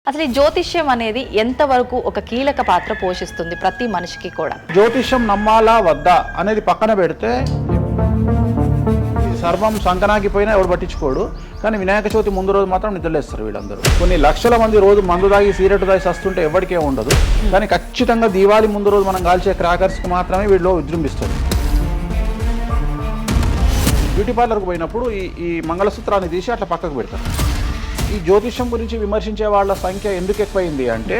అసలు ఈ జ్యోతిష్యం అనేది ఎంతవరకు ఒక కీలక పాత్ర పోషిస్తుంది ప్రతి మనిషికి కూడా? జ్యోతిష్యం నమ్మాలా వద్దా అనేది పక్కన పెడితే సర్వం సంకనాగిపోయినా ఎవడు పట్టించుకోడు. కానీ వినాయక చవితి ముందు రోజు మాత్రం నిద్రలేస్తారు వీళ్ళందరూ. కొన్ని లక్షల మంది రోజు మందు తాగి సిగరెట్ తాగి వస్తుంటే ఎవరికే ఉండదు. కానీ ఖచ్చితంగా దీవాళి ముందు రోజు మనం కాల్చే క్రాకర్స్కి మాత్రమే వీళ్ళు విజృంభిస్తారు. బ్యూటీ పార్లర్కి పోయినప్పుడు ఈ మంగళసూత్రాన్ని తీసి అట్లా పక్కకు పెడతారు. ఈ జ్యోతిష్యం గురించి విమర్శించే వాళ్ళ సంఖ్య ఎందుకు ఎక్కువైంది అంటే,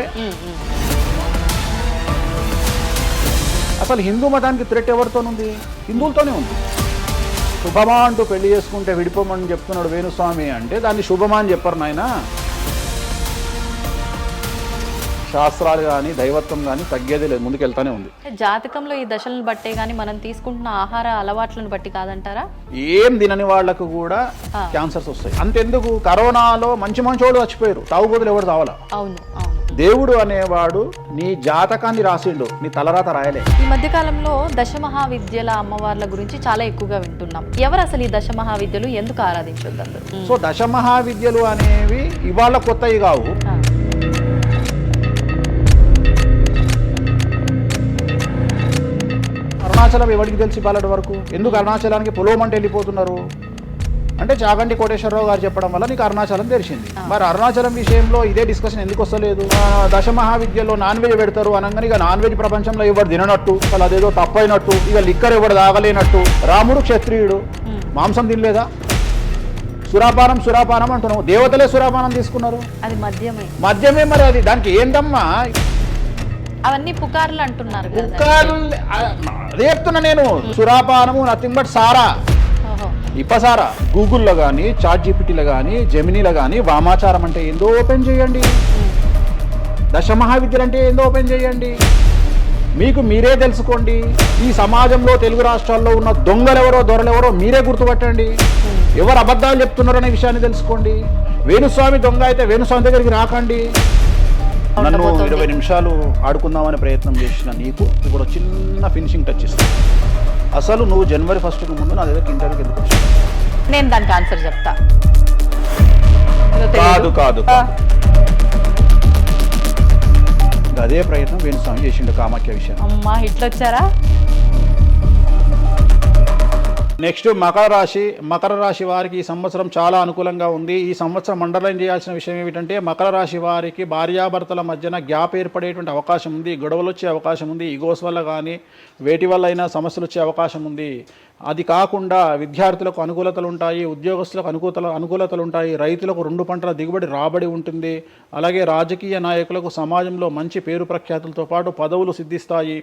అసలు హిందూ మతానికి థ్రెట్ ఎవరితోనుంది? హిందువులతోనే ఉంది. శుభమా అంటూ పెళ్లి చేసుకుంటే విడిపోమని చెప్తున్నాడు వేణుస్వామి అంటే దాన్ని శుభమా అని చెప్పరు నాయన. శాస్త్రాలు కానీ దైవత్వం కానీ తగ్గేదే లేదు, ముందుకెళ్తానే ఉంది. జాతకంలో ఈ దశలను బట్టే గానీ మనం తీసుకుంటున్న ఆహార అలవాట్లను బట్టి కాదంటారా? ఏం తినని వాళ్లకు కూడా క్యాన్సర్స్ వస్తాయి. అంతెందుకు, కరోనాలో మంచి మంచోడు చచ్చిపోయారు, తాగుబోతులు ఎవరు తావాలా? అవును. దేవుడు అనేవాడు నీ జాతకాన్ని రాసిండు, నీ తలరాత రాయలే. ఈ మధ్య కాలంలో దశమహావిద్యల అమ్మవార్ల గురించి చాలా ఎక్కువగా వింటున్నాం. ఎవరు అసలు ఈ దశమహావిద్యలు, ఎందుకు ఆరాధించొద్దు అందరూ? సో దశమహావిద్యలు అనేవి ఇవాళ కొత్తవి కావు. అరుణాచలం ఎవరికి తెలిసి బాలటి వరకు? ఎందుకు అరుణాచలానికి పొలవమంటే వెళ్ళిపోతున్నారు అంటే చాగంటి కోటేశ్వరరావు గారు చెప్పడం వల్ల నీకు అరుణాచలం తెలిసింది. మరి అరుణాచలం విషయంలో ఇదే డిస్కషన్ ఎందుకు వస్తలేదు? దశమహావిద్యలో నాన్ వెజ్ పెడతారు అనగానే ఇక నాన్ వెజ్ ప్రపంచంలో ఎవరు తిననట్టు, అసలు అదేదో తప్పైనట్టు, ఇక లిక్కర్ ఎవరు తాగలేనట్టు. రాముడు క్షత్రియుడు, మాంసం తినలేదా? సురాపానం అంటున్నావు. దేవతలే సురాపానం తీసుకున్నారు, అది మద్యమే. మరి అది దానికి ఏందమ్మా? అవన్నీ పుకార్లు అంటున్నారు. పుకార్లు అదే చెప్తున్నా నేను. సురాపానము నథింగ్ బట్ సారా, ఇప్పసారా. గూగుల్లో కానీ, చాట్ జీపీటీలో కానీ, జెమినీలో కానీ వామాచారం అంటే ఏందో ఓపెన్ చేయండి, దశమహావిద్యలు అంటే ఏందో ఓపెన్ చేయండి. మీకు మీరే తెలుసుకోండి. ఈ సమాజంలో తెలుగు రాష్ట్రాల్లో ఉన్న దొంగలెవరో దొరలెవరో మీరే గుర్తుపట్టండి. ఎవరు అబద్ధాలు చెప్తున్నారో అనే విషయాన్ని తెలుసుకోండి. వేణుస్వామి దొంగ అయితే వేణుస్వామి దగ్గరికి రాకండి. నన్ను 20 నిమిషాలు ఆడుకుందామనే ప్రయత్నం చేసిన నీకు ఇప్పుడు చిన్న ఫినిషింగ్ టచ్ ఇస్తాను. అసలు నువ్వు జనవరి 1కు ముందు నా దగ్గర ఇంటర్వ్యూకి ఎందుకు వచ్చావు? నేను దానికి ఆన్సర్ చెప్తా. కాదు అదే ప్రయత్నం వేణుస్వామి చేసిండు కామాఖ్య విషయం. అమ్మా ఇట్లా వచ్చారా? నెక్స్ట్ మకర రాశి వారికి ఈ సంవత్సరం చాలా అనుకూలంగా ఉంది. ఈ సంవత్సరం అండర్లైన్ చేయాల్సిన విషయం ఏమిటంటే, మకర రాశి వారికి భార్యాభర్తల మధ్యన గ్యాప్ ఏర్పడేటువంటి అవకాశం ఉంది, గొడవలు వచ్చే అవకాశం ఉంది, ఈగోస్ వల్ల కానీ వేటి వల్ల అయినా సమస్యలు వచ్చే అవకాశం ఉంది. అది కాకుండా విద్యార్థులకు అనుకూలతలు ఉంటాయి, ఉద్యోగస్తులకు అనుకూలతలు ఉంటాయి, రైతులకు 2 పంటల దిగుబడి రాబడి ఉంటుంది. అలాగే రాజకీయ నాయకులకు సమాజంలో మంచి పేరు ప్రఖ్యాతులతో పాటు పదవులు సిద్ధిస్తాయి.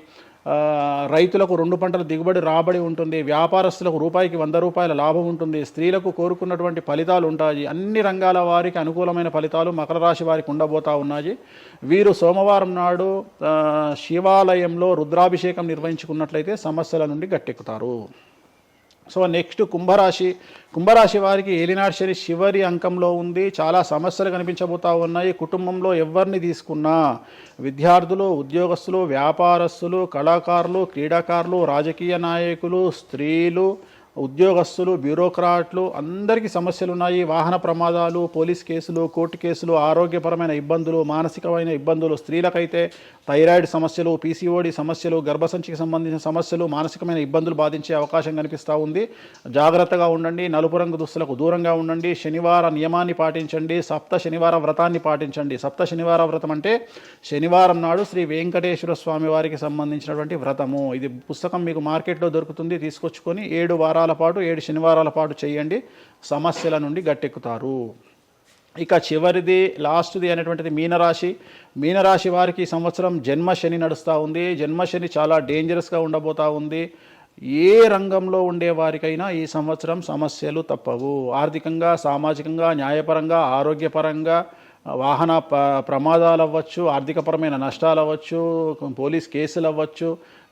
రైతులకు 2 పంటల దిగుబడి రాబడి ఉంటుంది. వ్యాపారస్తులకు రూపాయికి 100 రూపాయల లాభం ఉంటుంది. స్త్రీలకు కోరుకున్నటువంటి ఫలితాలు ఉంటాయి. అన్ని రంగాల వారికి అనుకూలమైన ఫలితాలు మకర రాశి వారికి ఉండబోతా ఉన్నాయి. వీరు సోమవారం నాడు శివాలయంలో రుద్రాభిషేకం నిర్వహించుకున్నట్లయితే సమస్యల నుండి గట్టెక్కుతారు. సో నెక్స్ట్ కుంభరాశి వారికి ఏలినాడు శని చివరి అంకంలో ఉంది. చాలా సమస్యలు కనిపించబోతా ఉన్నాయి. కుటుంబంలో ఎవరిని తీసుకున్నా, విద్యార్థులు, ఉద్యోగస్తులు, వ్యాపారస్తులు, కళాకారులు, క్రీడాకారులు, రాజకీయ నాయకులు, స్త్రీలు, ఉద్యోగస్తులు, బ్యూరోక్రాట్లు అందరికీ సమస్యలు ఉన్నాయి. వాహన ప్రమాదాలు, పోలీస్ కేసులు, కోర్టు కేసులు, ఆరోగ్యపరమైన ఇబ్బందులు, మానసికమైన ఇబ్బందులు, స్త్రీలకైతే థైరాయిడ్ సమస్యలు, పీసీఓడి సమస్యలు, గర్భసంచికి సంబంధించిన సమస్యలు, మానసికమైన ఇబ్బందులు బాధించే అవకాశం కనిపిస్తూ ఉంది. జాగ్రత్తగా ఉండండి. నలుపు రంగు దుస్తులకు దూరంగా ఉండండి. శనివార నియమాన్ని పాటించండి. సప్త శనివార వ్రతాన్ని పాటించండి. సప్త శనివార వ్రతం అంటే శనివారం నాడు శ్రీ వెంకటేశ్వర స్వామి వారికి సంబంధించినటువంటి వ్రతము. ఇది పుస్తకం మీకు మార్కెట్లో దొరుకుతుంది, తీసుకొచ్చుకొని 7 వారాల పాటు 7 శనివారాల పాటు చేయండి. సమస్యల నుండి గట్టెక్కుతారు. ఇక చివరిది లాస్ట్ది అనేటువంటిది మీనరాశి వారికి ఈ సంవత్సరం జన్మశని నడుస్తూ ఉంది. జన్మశని చాలా డేంజరస్గా ఉండబోతూ ఉంది. ఏ రంగంలో ఉండే వారికైనా ఈ సంవత్సరం సమస్యలు తప్పవు. ఆర్థికంగా, సామాజికంగా, న్యాయపరంగా, ఆరోగ్యపరంగా, వాహన ప్రమాదాలు అవ్వచ్చు, ఆర్థికపరమైన నష్టాలు అవ్వచ్చు, పోలీస్ కేసులు అవ్వచ్చు,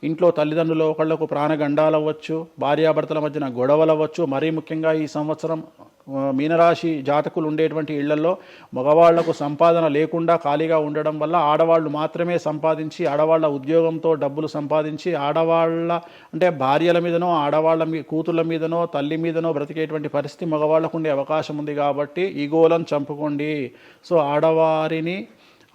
ఇంట్లో తల్లిదండ్రులు ఒకళ్లకు ప్రాణగండాలు అవ్వచ్చు, భార్యాభర్తల మధ్యన గొడవలు అవ్వచ్చు. మరీ ముఖ్యంగా ఈ సంవత్సరం మీనరాశి జాతకులు ఉండేటువంటి ఇళ్లలో మగవాళ్లకు సంపాదన లేకుండా ఖాళీగా ఉండడం వల్ల ఆడవాళ్లు మాత్రమే సంపాదించి, ఆడవాళ్ల ఉద్యోగంతో డబ్బులు సంపాదించి, ఆడవాళ్ల అంటే భార్యల మీదనో, ఆడవాళ్ల కూతుళ్ళ మీదనో, తల్లి మీదనో బ్రతికేటువంటి పరిస్థితి మగవాళ్లకు ఉండే అవకాశం ఉంది. కాబట్టి ఈగోలను చంపుకోండి. సో ఆడవారిని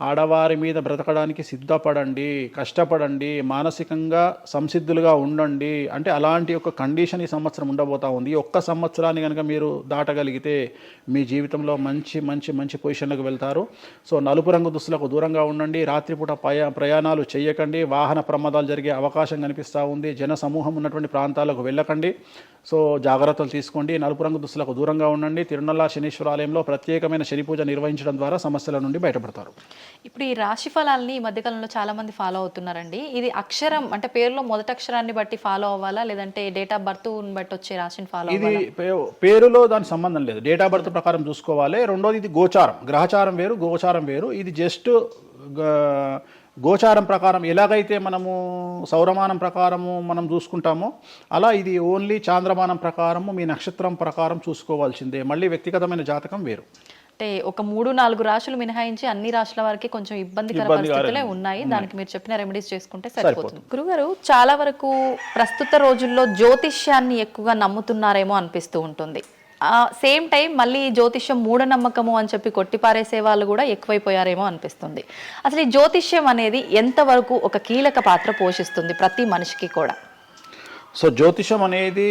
ఆడవారి మీద బ్రతకడానికి సిద్ధపడండి, కష్టపడండి, మానసికంగా సంసిద్ధులుగా ఉండండి. అంటే అలాంటి ఒక కండిషన్ ఈ సంవత్సరం ఉండబోతా ఉంది. ఈ ఒక్క సంవత్సరాన్ని కనుక మీరు దాటగలిగితే మీ జీవితంలో మంచి మంచి మంచి పొజిషన్లకు వెళ్తారు. సో నలుపు రంగు దుస్తులకు దూరంగా ఉండండి, రాత్రిపూట ప్రయాణాలు చేయకండి, వాహన ప్రమాదాలు జరిగే అవకాశం కనిపిస్తూ ఉంది, జన సమూహం ఉన్నటువంటి ప్రాంతాలకు వెళ్ళకండి. సో జాగ్రత్తలు తీసుకోండి, నలుపు రంగు దుస్తులకు దూరంగా ఉండండి. తిరునల్లా శనీశ్వర ఆలయంలో ప్రత్యేకమైన శని పూజ నిర్వహించడం ద్వారా సమస్యల నుండి బయటపడతారు. ఇప్పుడు ఈ రాశి ఫలాల్ని ఈ మధ్యకాలంలో చాలా మంది ఫాలో అవుతున్నారండి. ఇది అక్షరం అంటే పేరులో మొదటి అక్షరాన్ని బట్టి ఫాలో అవ్వాలా, లేదంటే డేట్ ఆఫ్ బర్త్ బట్టి వచ్చే రాశిని ఫాలో ఇది అవ్వాలా? పేరులో దాని సంబంధం లేదు, డేట్ ఆఫ్ బర్త్ ప్రకారం చూసుకోవాలి. రెండోది ఇది గోచారం, గ్రహచారం వేరు, గోచారం వేరు. ఇది జస్ట్ గోచారం ప్రకారం ఎలాగైతే మనము సౌరమానం ప్రకారము మనం చూసుకుంటామో అలా ఇది ఓన్లీ చాంద్రమానం ప్రకారము మీ నక్షత్రం ప్రకారం చూసుకోవాల్సిందే. మళ్ళీ వ్యక్తిగతమైన జాతకం వేరు. అంటే ఒక 3-4 రాశులు మినహాయించి అన్ని రాశుల వారికి కొంచెం ఇబ్బందికర పరిస్థితులే ఉన్నాయి. దానికి మీరు చెప్పిన రెమెడీస్ చేసుకుంటే సరిపోతుంది. గురుగారు, చాలా వరకు ప్రస్తుత రోజుల్లో జ్యోతిష్యాన్ని ఎక్కువగా నమ్ముతున్నారేమో అనిపిస్తూ ఉంటుంది. సేమ్ టైం మళ్ళీ జ్యోతిష్యం మూఢనమ్మకము అని చెప్పి కొట్టిపారేసే వాళ్ళు కూడా ఎక్కువైపోయారేమో అనిపిస్తుంది. అసలు ఈ జ్యోతిష్యం అనేది ఎంతవరకు ఒక కీలక పాత్ర పోషిస్తుంది ప్రతి మనిషికి కూడా? సో జ్యోతిషం అనేది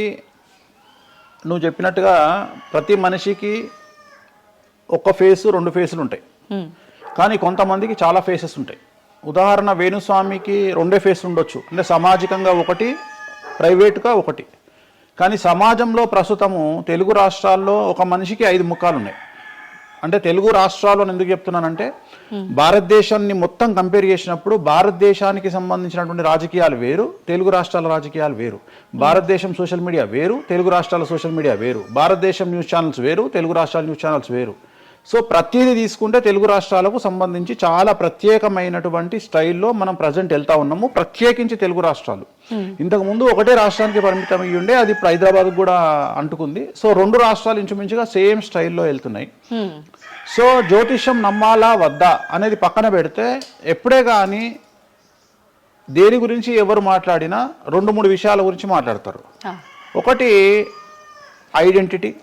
నువ్వు చెప్పినట్టుగా ప్రతి మనిషికి ఒక ఫేసు 2 ఫేసులు ఉంటాయి, కానీ కొంతమందికి చాలా ఫేసెస్ ఉంటాయి. ఉదాహరణ వేణుస్వామికి 2 ఫేసులు ఉండొచ్చు, అంటే సామాజికంగా ఒకటి, ప్రైవేట్గా ఒకటి. కానీ సమాజంలో ప్రస్తుతము తెలుగు రాష్ట్రాల్లో ఒక మనిషికి 5 ముఖాలు ఉన్నాయి. అంటే తెలుగు రాష్ట్రాల్లో ఎందుకు చెప్తున్నానంటే భారతదేశాన్ని మొత్తం కంపేర్ చేసినప్పుడు భారతదేశానికి సంబంధించినటువంటి రాజకీయాలు వేరు, తెలుగు రాష్ట్రాల రాజకీయాలు వేరు. భారతదేశం సోషల్ మీడియా వేరు, తెలుగు రాష్ట్రాల సోషల్ మీడియా వేరు. భారతదేశం న్యూస్ ఛానల్స్ వేరు, తెలుగు రాష్ట్రాల న్యూస్ ఛానల్స్ వేరు. సో ప్రతిదీ తీసుకుంటే తెలుగు రాష్ట్రాలకు సంబంధించి చాలా ప్రత్యేకమైనటువంటి స్టైల్లో మనం ప్రజెంట్ వెళ్తా ఉన్నాము. ప్రత్యేకించి తెలుగు రాష్ట్రాలు ఇంతకుముందు ఒకటే రాష్ట్రానికి పరిమితం అయ్యి ఉండే, అది ఇప్పుడు హైదరాబాద్కు కూడా అంటుకుంది. సో 2 రాష్ట్రాలు ఇంచుమించుగా సేమ్ స్టైల్లో వెళ్తున్నాయి. సో జ్యోతిష్యం నమ్మాలా వద్దా అనేది పక్కన పెడితే ఎప్పుడే కానీ దేని గురించి ఎవరు మాట్లాడినా 2-3 విషయాల గురించి మాట్లాడతారు. ఒకటి ఐడెంటిటీ,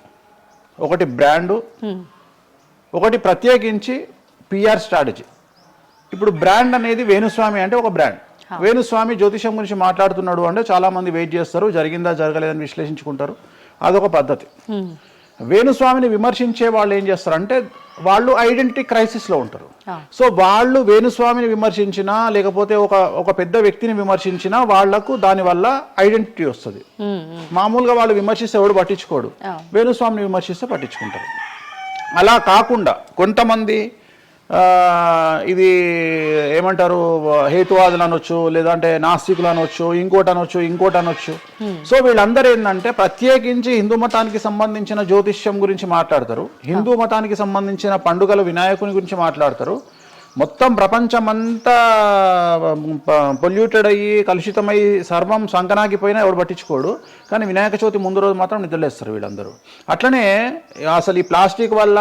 ఒకటి బ్రాండు, ఒకటి ప్రత్యేకించి పిఆర్ స్ట్రాటజీ. ఇప్పుడు బ్రాండ్ అనేది వేణుస్వామి అంటే ఒక బ్రాండ్. వేణుస్వామి జ్యోతిషం గురించి మాట్లాడుతున్నాడు అంటే చాలా మంది వెయిట్ చేస్తారు, జరిగిందా జరగలేదని విశ్లేషించుకుంటారు, అదొక పద్ధతి. వేణుస్వామిని విమర్శించే వాళ్ళు ఏం చేస్తారంటే వాళ్ళు ఐడెంటిటీ క్రైసిస్లో ఉంటారు. సో వాళ్ళు వేణుస్వామిని విమర్శించినా లేకపోతే ఒక పెద్ద వ్యక్తిని విమర్శించినా వాళ్లకు దానివల్ల ఐడెంటిటీ వస్తుంది. మామూలుగా వాళ్ళు విమర్శిస్తే ఎవడు పట్టించుకోడు, వేణుస్వామిని విమర్శిస్తే పట్టించుకుంటారు. అలా కాకుండా కొంతమంది ఇది ఏమంటారు హేతువాదులు అనొచ్చు, లేదంటే నాస్తికులు అనొచ్చు, ఇంకోటి అనొచ్చు. సో వీళ్ళందరూ ఏంటంటే ప్రత్యేకించి హిందూ మతానికి సంబంధించిన జ్యోతిష్యం గురించి మాట్లాడతారు, హిందూ మతానికి సంబంధించిన పండుగల వినాయకుని గురించి మాట్లాడతారు. మొత్తం ప్రపంచమంతా పొల్యూటెడ్ అయ్యి కలుషితమై సర్వం సంకనాగిపోయినా ఎవడు పట్టించుకోడు, కానీ వినాయక చవితి ముందు రోజు మాత్రం నిద్రలేస్తారు వీళ్ళందరూ. అట్లనే అసలు ఈ ప్లాస్టిక్ వల్ల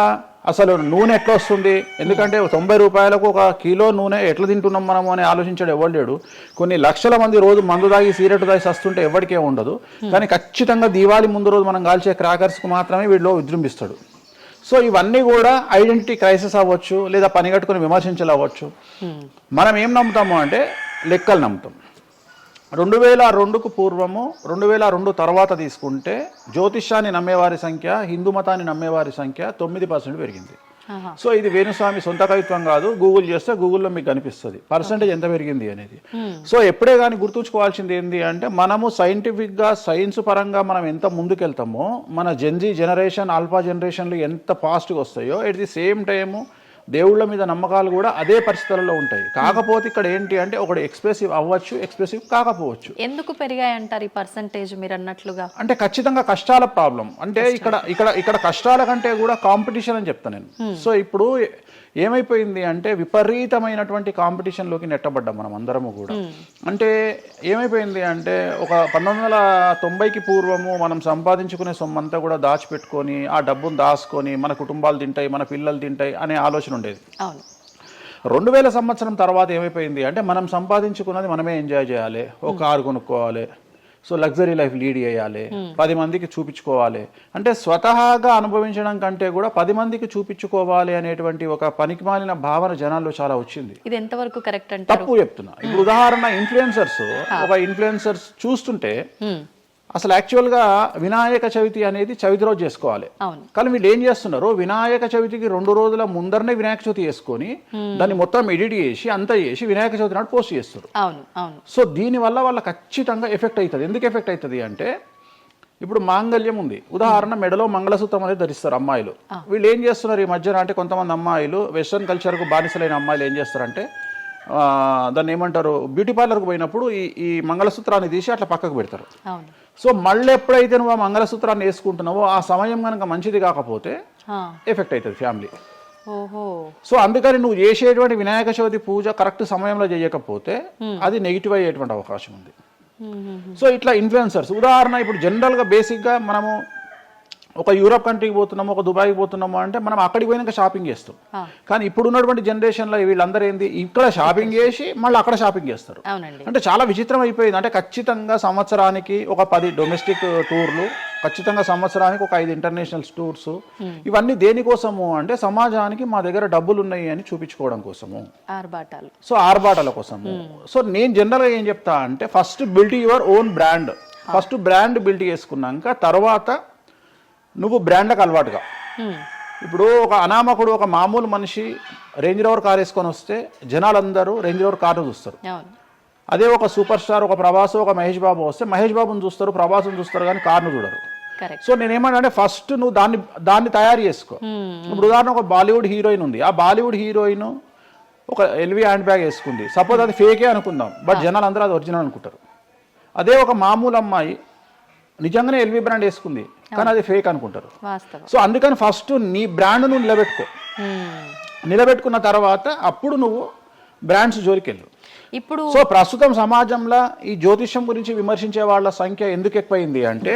అసలు నూనె ఎట్లా వస్తుంది, ఎందుకంటే 90 రూపాయలకు 1 కిలో నూనె ఎట్లా తింటున్నాం మనము అని ఆలోచించాడు ఎవరు లేడు. కొన్ని లక్షల మంది రోజు మందు తాగి సిగరెట్ తాగి సస్తుంటే ఎవరికే ఉండదు, కానీ ఖచ్చితంగా దీవాళి ముందు రోజు మనం కాల్చే క్రాకర్స్కి మాత్రమే వీడిలో విజృంభిస్తాడు. సో ఇవన్నీ కూడా ఐడెంటిటీ క్రైసిస్ అవ్వచ్చు, లేదా పని కట్టుకుని విమర్శించలు అవ్వచ్చు. మనం ఏం నమ్ముతాము అంటే లెక్కలు నమ్ముతాం. 2002కు పూర్వము 2002 తర్వాత తీసుకుంటే జ్యోతిష్యాన్ని నమ్మేవారి సంఖ్య, హిందూ మతాన్ని నమ్మేవారి సంఖ్య 9% పెరిగింది. సో ఇది వేణుస్వామి సొంత కవిత్వం కాదు, గూగుల్ చేస్తే గూగుల్లో మీకు కనిపిస్తుంది పర్సెంటేజ్ ఎంత పెరిగింది అనేది. సో ఎప్పుడే కానీ గుర్తుంచుకోవాల్సింది ఏంటి అంటే మనము సైంటిఫిక్గా సైన్స్ పరంగా మనం ఎంత ముందుకెళ్తామో మన జెన్జీ జనరేషన్, ఆల్ఫా జనరేషన్లు ఎంత ఫాస్ట్గా వస్తాయో ఎట్ ది సేమ్ టైము దేవుళ్ళ మీద నమ్మకాలు కూడా అదే పరిస్థితులలో ఉంటాయి. కాకపోతే ఇక్కడ ఏంటి అంటే ఒకటి ఎక్స్ప్రెసివ్ అవ్వచ్చు, ఎక్స్ప్రెసివ్ కాకపోవచ్చు. ఎందుకు పెరిగాయి అంటారు ఈ పర్సంటేజ్ మీరు అన్నట్లుగా? అంటే ఖచ్చితంగా కష్టాల ప్రాబ్లం. అంటే ఇక్కడ కష్టాల కంటే కూడా కాంపిటీషన్ అని చెప్తాను నేను. సో ఇప్పుడు ఏమైపోయింది అంటే విపరీతమైనటువంటి కాంపిటీషన్లోకి నెట్టబడ్డాం మనం అందరము కూడా. అంటే ఏమైపోయింది అంటే ఒక 1990కి పూర్వము మనం సంపాదించుకునే సొమ్మంతా కూడా దాచిపెట్టుకొని ఆ డబ్బును దాచుకొని మన కుటుంబాలు తింటాయి, మన పిల్లలు తింటాయి అనే ఆలోచన ఉండేది. 2000 సంవత్సరం తర్వాత ఏమైపోయింది అంటే మనం సంపాదించుకున్నది మనమే ఎంజాయ్ చేయాలి, ఒక కారు కొనుక్కోవాలి. సో లగ్జరీ లైఫ్ లీడ్ చేయాలి, 10 మందికి చూపించుకోవాలి. అంటే స్వతహాగా అనుభవించడం కంటే కూడా 10 మందికి చూపించుకోవాలి అనేటువంటి ఒక పనికిమాలిన భావన జనాల్లో చాలా వచ్చింది. ఇది ఎంతవరకు కరెక్ట్ అంటే తప్పు చెప్తున్నా. ఇప్పుడు ఉదాహరణ ఒక ఇన్ఫ్లుయెన్సర్స్ చూస్తుంటే అసలు యాక్చువల్గా వినాయక చవితి అనేది చవితి రోజు చేసుకోవాలి. కానీ వీళ్ళు ఏం చేస్తున్నారు, వినాయక చవితికి 2 రోజుల ముందరనే వినాయక చవితి చేసుకొని దాన్ని మొత్తం ఎడిట్ చేసి అంతా చేసి వినాయక చవితి నాడు పోస్ట్ చేస్తారు. సో దీనివల్ల వాళ్ళ ఖచ్చితంగా ఎఫెక్ట్ అవుతుంది. ఎందుకు ఎఫెక్ట్ అవుతుంది అంటే ఇప్పుడు మాంగళ్యం ఉంది, ఉదాహరణ మెడలో మంగళసూత్రం అనేది ధరిస్తారు అమ్మాయిలు. వీళ్ళు ఏం చేస్తున్నారు ఈ మధ్యన అంటే కొంతమంది అమ్మాయిలు వెస్ట్రన్ కల్చర్కు బానిసలైన అమ్మాయిలు ఏం చేస్తారంటే దాన్ని ఏమంటారు, బ్యూటీ పార్లర్కి పోయినప్పుడు ఈ మంగళసూత్రాన్ని తీసి అట్లా పక్కకు పెడతారు. సో మళ్ళీ ఎప్పుడైతే నువ్వు ఆ మంగళసూత్రాన్ని వేసుకుంటున్నావో ఆ సమయం కనుక మంచిది కాకపోతే ఎఫెక్ట్ అవుతుంది ఫ్యామిలీ. సో అందుకని నువ్వు చేసేటువంటి వినాయక చవితి పూజ కరెక్ట్ సమయంలో చేయకపోతే అది నెగిటివ్ అయ్యేటువంటి అవకాశం ఉంది. సో ఇట్లా ఇన్ఫ్లుయెన్సర్స్ ఉదాహరణ ఇప్పుడు జనరల్గా బేసిక్గా మనము ఒక యూరోప్ కంట్రీకి పోతున్నాము, ఒక దుబాయ్కి పోతున్నాము అంటే మనం అక్కడికి పోయినాక షాపింగ్ చేస్తాం. కానీ ఇప్పుడు ఉన్నటువంటి జనరేషన్లో వీళ్ళందరూ ఏంది, ఇక్కడ షాపింగ్ చేసి మళ్ళీ అక్కడ షాపింగ్ చేస్తారు. అంటే చాలా విచిత్రం అయిపోయింది. అంటే ఖచ్చితంగా సంవత్సరానికి ఒక 10 డొమెస్టిక్ టూర్లు, ఖచ్చితంగా సంవత్సరానికి ఒక 5 ఇంటర్నేషనల్ టూర్స్. ఇవన్నీ దేనికోసము అంటే సమాజానికి మా దగ్గర డబ్బులు ఉన్నాయి అని చూపించుకోవడం కోసము, సో ఆర్భాటాల కోసము. సో నేను జనరల్గా ఏం చెప్తా అంటే first build your own brand. First brand build చేసుకున్నాక తర్వాత నువ్వు బ్రాండ్లకు అలవాటుగా. ఇప్పుడు ఒక అనామకుడు ఒక మామూలు మనిషి రేంజ్ రోవర్ కార్ వేసుకొని వస్తే జనాలందరూ రేంజ్ రోవర్ కార్ను చూస్తారు. అదే ఒక సూపర్ స్టార్ ఒక ప్రభాస్ ఒక మహేష్ బాబు వస్తే మహేష్ బాబుని చూస్తారు, ప్రభాస్ని చూస్తారు, కానీ కార్ను చూడరు. సో నేనేమంటే ఫస్ట్ నువ్వు దాన్ని తయారు చేసుకో. ఇప్పుడు ఉదాహరణ ఒక బాలీవుడ్ హీరోయిన్ ఉంది, ఆ బాలీవుడ్ హీరోయిన్ ఒక ఎల్వి హ్యాండ్ బ్యాగ్ వేసుకుంది, సపోజ్ అది ఫేకే అనుకుందాం, బట్ జనాలు అందరూ అది ఒరిజినల్ అనుకుంటారు. అదే ఒక మామూలు అమ్మాయి నిజంగానే ఎల్వి బ్రాండ్ వేసుకుంది కానీ అది ఫేక్ అనుకుంటారు. సో అందుకని ఫస్ట్ నీ బ్రాండ్ నువ్వు నిలబెట్టుకున్న తర్వాత అప్పుడు నువ్వు బ్రాండ్స్ జోలికి వెళ్ళు. ఇప్పుడు సో ప్రస్తుతం సమాజంలో ఈ జ్యోతిష్యం గురించి విమర్శించే వాళ్ళ సంఖ్య ఎందుకు ఎక్కువైంది అంటే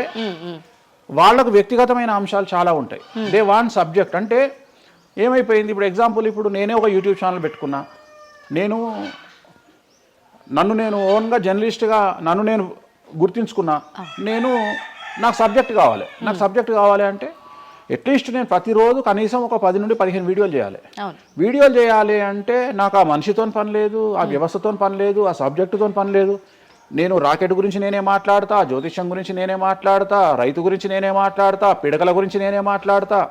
వాళ్లకు వ్యక్తిగతమైన అంశాలు చాలా ఉంటాయి. They want subject. అంటే ఏమైపోయింది, ఇప్పుడు ఎగ్జాంపుల్ ఇప్పుడు నేనే ఒక యూట్యూబ్ ఛానల్ పెట్టుకున్నా, నన్ను నేను ఓన్గా జర్నలిస్ట్గా నన్ను నేను గుర్తించుకున్నా, నాకు సబ్జెక్ట్ కావాలి అంటే అట్లీస్ట్ నేను ప్రతిరోజు కనీసం ఒక 10 నుండి 15 వీడియోలు చేయాలి అంటే నాకు ఆ మనిషితో పని లేదు, ఆ వ్యవస్థతో పని లేదు, ఆ సబ్జెక్టుతో పని లేదు. నేను రాకెట్ గురించి నేనే మాట్లాడతా, జ్యోతిష్యం గురించి నేనే మాట్లాడతా, రైతు గురించి నేనే మాట్లాడతా, పిడకల గురించి నేనే మాట్లాడతా.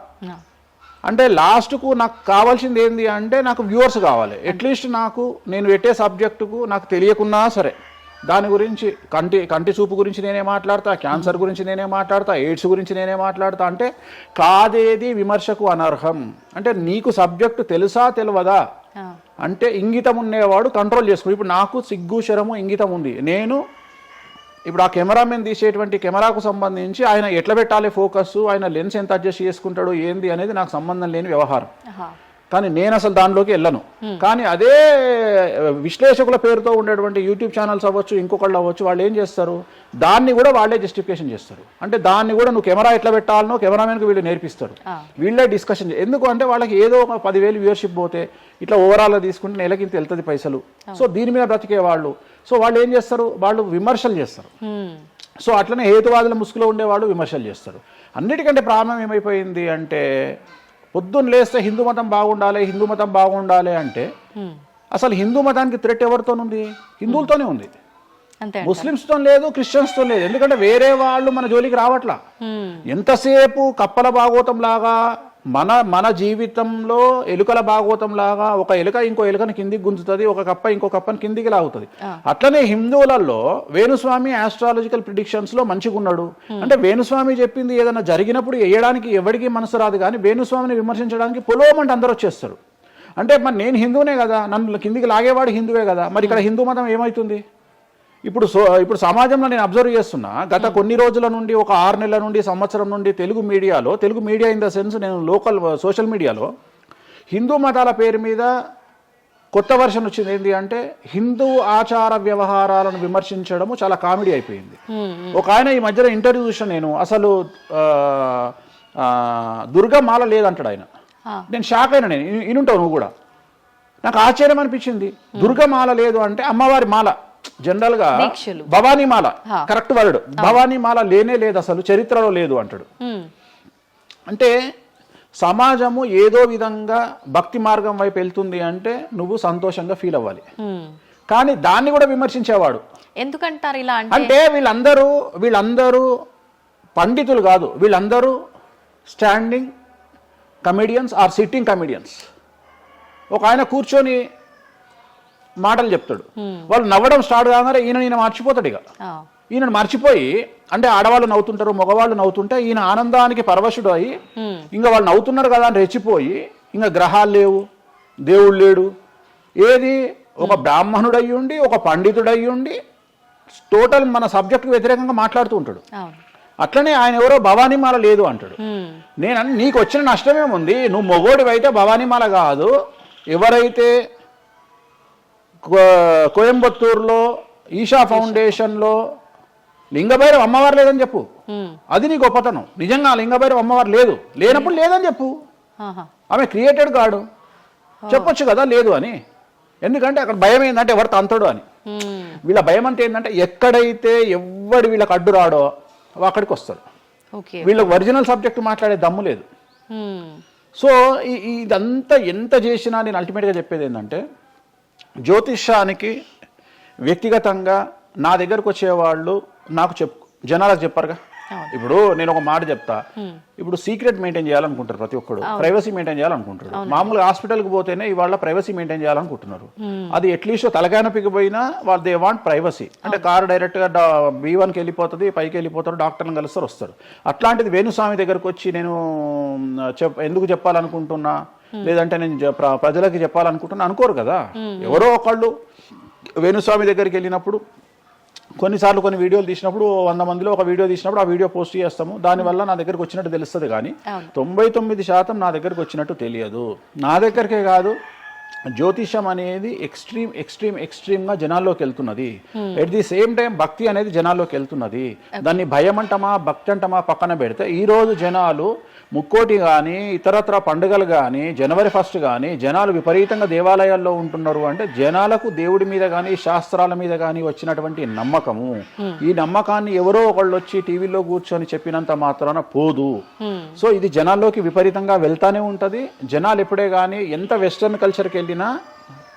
అంటే లాస్ట్కు నాకు కావాల్సింది ఏంది అంటే నాకు వ్యూవర్స్ కావాలి. అట్లీస్ట్ నేను పెట్టే సబ్జెక్టుకు నాకు తెలియకున్నా సరే దాని గురించి కంటి చూపు గురించి నేనే మాట్లాడతా, క్యాన్సర్ గురించి నేనే మాట్లాడతా, ఎయిడ్స్ గురించి నేనే మాట్లాడతా. అంటే కాదేది విమర్శకు అనర్హం. అంటే నీకు సబ్జెక్టు తెలుసా తెలియదా అంటే ఇంగితం ఉండేవాడు కంట్రోల్ చేసుకో. ఇప్పుడు నాకు సిగ్గు శరము ఇంగితం ఉంది. నేను ఇప్పుడు ఆ కెమెరామెన్ తీసేటువంటి కెమెరాకు సంబంధించి ఆయన ఎట్లా పెట్టాలి ఫోకస్, ఆయన లెన్స్ ఎంత అడ్జస్ట్ చేసుకుంటాడు ఏంది అనేది నాకు సంబంధం లేని వ్యవహారం. కానీ నేను అసలు దానిలోకి వెళ్ళను. కానీ అదే విశ్లేషకుల పేరుతో ఉండేటువంటి యూట్యూబ్ ఛానల్స్ అవ్వచ్చు, ఇంకొకళ్ళు అవ్వచ్చు, వాళ్ళు ఏం చేస్తారు, దాన్ని కూడా వాళ్ళే జస్టిఫికేషన్ చేస్తారు. అంటే దాన్ని కూడా నువ్వు కెమెరా ఎట్లా పెట్టాలనో కెమెరామెన్కి వీళ్ళు నేర్పిస్తారు, వీళ్ళే డిస్కషన్. ఎందుకు అంటే వాళ్ళకి ఏదో ఒక 10,000 వ్యూవర్షిప్ పోతే ఇట్లా ఓవరాల్గా తీసుకుంటే నెలకింత వెళ్తుంది పైసలు. సో దీని మీద బ్రతికే వాళ్ళు, సో వాళ్ళు ఏం చేస్తారు, వాళ్ళు విమర్శలు చేస్తారు. సో అట్లనే హేతువాదుల ముసుగులో ఉండేవాళ్ళు విమర్శలు చేస్తారు. అన్నిటికంటే ప్రాబ్లం ఏమైపోయింది అంటే పొద్దున్న లేస్తే హిందూ మతం బాగుండాలి అంటే అసలు హిందూ మతానికి థ్రెట్ ఎవరితోనుంది, హిందువులతోనే ఉంది, ముస్లిమ్స్తో లేదు, క్రిస్టియన్స్తో లేదు. ఎందుకంటే వేరే వాళ్ళు మన జోలికి రావట్లా. ఎంతసేపు కప్పల భాగవతం లాగా మన జీవితంలో ఎలుకల భాగవతం లాగా ఒక ఎలుక ఇంకో ఎలుకని కిందికి గుంజుతుంది, ఒక కప్ప ఇంకో కప్పని కిందికి లాగుతుంది. అట్లనే హిందువులలో వేణుస్వామి ఆస్ట్రాలజికల్ ప్రిడిక్షన్స్ లో మంచిగా ఉన్నాడు అంటే వేణుస్వామి చెప్పింది ఏదైనా జరిగినప్పుడు వేయడానికి ఎవరికి మనసు రాదు, కానీ వేణుస్వామిని విమర్శించడానికి పొలోమంటే అందరూ వచ్చేస్తారు. అంటే మరి నేను హిందువునే కదా, నన్ను కిందికి లాగేవాడు హిందువే కదా, మరి ఇక్కడ హిందూ మతం ఏమవుతుంది? ఇప్పుడు సమాజంలో నేను అబ్జర్వ్ చేస్తున్నా, గత కొన్ని రోజుల నుండి ఒక 6 నెలల నుండి సంవత్సరం నుండి Telugu media in the sense నేను లోకల్ సోషల్ మీడియాలో హిందూ మతాల పేరు మీద కొత్త వర్షన్ వచ్చింది. ఏంటి అంటే హిందూ ఆచార వ్యవహారాలను విమర్శించడము చాలా కామెడీ అయిపోయింది. ఒక ఆయన ఈ మధ్యలో ఇంటర్వ్యూ చూసిన నేను, అసలు దుర్గమాల లేదంటాడు ఆయన. నేను షాక్ అయినా, నేను ఇనుంటావు నువ్వు కూడా. నాకు ఆశ్చర్యం అనిపించింది. దుర్గమాల లేదు అంటే అమ్మవారి మాల, జనరల్ గా దీక్షలు. భవానీమాల కరెక్ట్ వర్డ్, భవానీమాల లేనే లేదు అసలు, చరిత్రలో లేదు అంటాడు. అంటే సమాజము ఏదో విధంగా భక్తి మార్గం వైపు వెళ్తుంది అంటే నువ్వు సంతోషంగా ఫీల్ అవ్వాలి, కానీ దాన్ని కూడా విమర్శించేవాడు. ఎందుకంటారు ఇలా అంటే వీళ్ళందరూ పండితులు కాదు, వీళ్ళందరూ standing comedians or sitting comedians. ఒక ఆయన కూర్చొని మాటలు చెప్తాడు, వాళ్ళు నవ్వడం స్టార్ట్ కాగానే ఈయన మర్చిపోతాడు. ఇక ఈయన మర్చిపోయి, అంటే ఆడవాళ్ళు నవ్వుతుంటారు, మగవాళ్ళు నవ్వుతుంటే ఈయన ఆనందానికి పరవశుడు అయ్యి ఇంకా వాళ్ళు నవ్వుతున్నారు కదా అని రెచ్చిపోయి, ఇంకా గ్రహాలు లేవు, దేవుడు లేడు, ఏది ఒక బ్రాహ్మణుడు అయ్యుండి ఒక పండితుడు అయ్యుండి టోటల్ మన సబ్జెక్టుకు వ్యతిరేకంగా మాట్లాడుతూ ఉంటాడు. అట్లనే ఆయన ఎవరో భవానీమాల లేదు అంటాడు. నీకు వచ్చిన నష్టమేముంది, నువ్వు మొగోడివి అయితే భవానీమాల కాదు, ఎవరైతే కోయంబత్తూరులో ఈషా ఫౌండేషన్లో లింగభైరవ అమ్మవారు లేదని చెప్పు, అది నీ గొప్పతనం. నిజంగా లింగభైరవ అమ్మవారు లేనప్పుడు లేదని చెప్పు, ఆమె క్రియేటెడ్ గాడు, చెప్పొచ్చు కదా లేదు అని. ఎందుకంటే అక్కడ భయం ఏంటంటే ఎవరు తంతడు అని. వీళ్ళ భయం అంటే ఏంటంటే ఎక్కడైతే ఎవడు వీళ్ళకి అడ్డు రాడో అక్కడికి వస్తాడు. వీళ్ళకి ఒరిజినల్ సబ్జెక్ట్ మాట్లాడే దమ్ము లేదు. సో ఇదంతా ఎంత చేసినా నేను అల్టిమేట్గా చెప్పేది ఏంటంటే, జ్యోతిష్యానికి వ్యక్తిగతంగా నా దగ్గరకు వచ్చేవాళ్ళు నాకు జనాలకు చెప్పారుగా. ఇప్పుడు నేను ఒక మాట చెప్తా, ఇప్పుడు సీక్రెట్ మెయింటైన్ చేయాలనుకుంటారు ప్రతి ఒక్కడు, ప్రైవసీ మెయింటైన్ చేయాలనుకుంటారు. మామూలుగా హాస్పిటల్కి పోతేనే ఇవాళ ప్రైవసీ మెయింటైన్ చేయాలనుకుంటున్నారు. అది అట్లీస్ట్ తలకాయనొప్పికి పోయినా వాళ్ళు దే వాంట్ ప్రైవసీ. అంటే కారు డైరెక్ట్గా B1కి వెళ్ళిపోతుంది, పైకి వెళ్ళిపోతారు, డాక్టర్ని కలుస్తారు, వస్తారు. అట్లాంటిది వేణుస్వామి దగ్గరకు వచ్చి నేను ఎందుకు చెప్పాలనుకుంటున్నా, లేదంటే నేను ప్రజలకి చెప్పాలనుకుంటున్నా అనుకోరు కదా. ఎవరో ఒకళ్ళు వేణుస్వామి దగ్గరికి వెళ్ళినప్పుడు కొన్నిసార్లు కొన్ని వీడియోలు తీసినప్పుడు 100 మందిలో ఒక వీడియో తీసినప్పుడు ఆ వీడియో పోస్ట్ చేస్తాము, దానివల్ల నా దగ్గరకు వచ్చినట్టు తెలుస్తుంది. కానీ 99% నా దగ్గరకు వచ్చినట్టు తెలియదు. నా దగ్గరికే కాదు, జ్యోతిషం అనేది ఎక్స్ట్రీమ్గా జనాల్లోకి వెళ్తున్నది. ఎట్ ది సేమ్ టైం భక్తి అనేది జనాల్లోకి వెళ్తున్నది. దాన్ని భయం అంటమా భక్తి అంటమా పక్కన పెడితే ఈరోజు జనాలు ముక్కోటి కానీ ఇతరత్ర పండుగలు కానీ జనవరి 1 కానీ జనాలు విపరీతంగా దేవాలయాల్లో ఉంటున్నారు. అంటే జనాలకు దేవుడి మీద కానీ శాస్త్రాల మీద కానీ వచ్చినటువంటి నమ్మకము, ఈ నమ్మకాన్ని ఎవరో ఒకళ్ళు వచ్చి టీవీలో కూర్చొని చెప్పినంత మాత్రాన పోదు. సో ఇది జనాల్లోకి విపరీతంగా వెళ్తానే ఉంటుంది. జనాలు ఎప్పుడే కానీ ఎంత వెస్టర్న్ కల్చర్కి వెళ్ళినా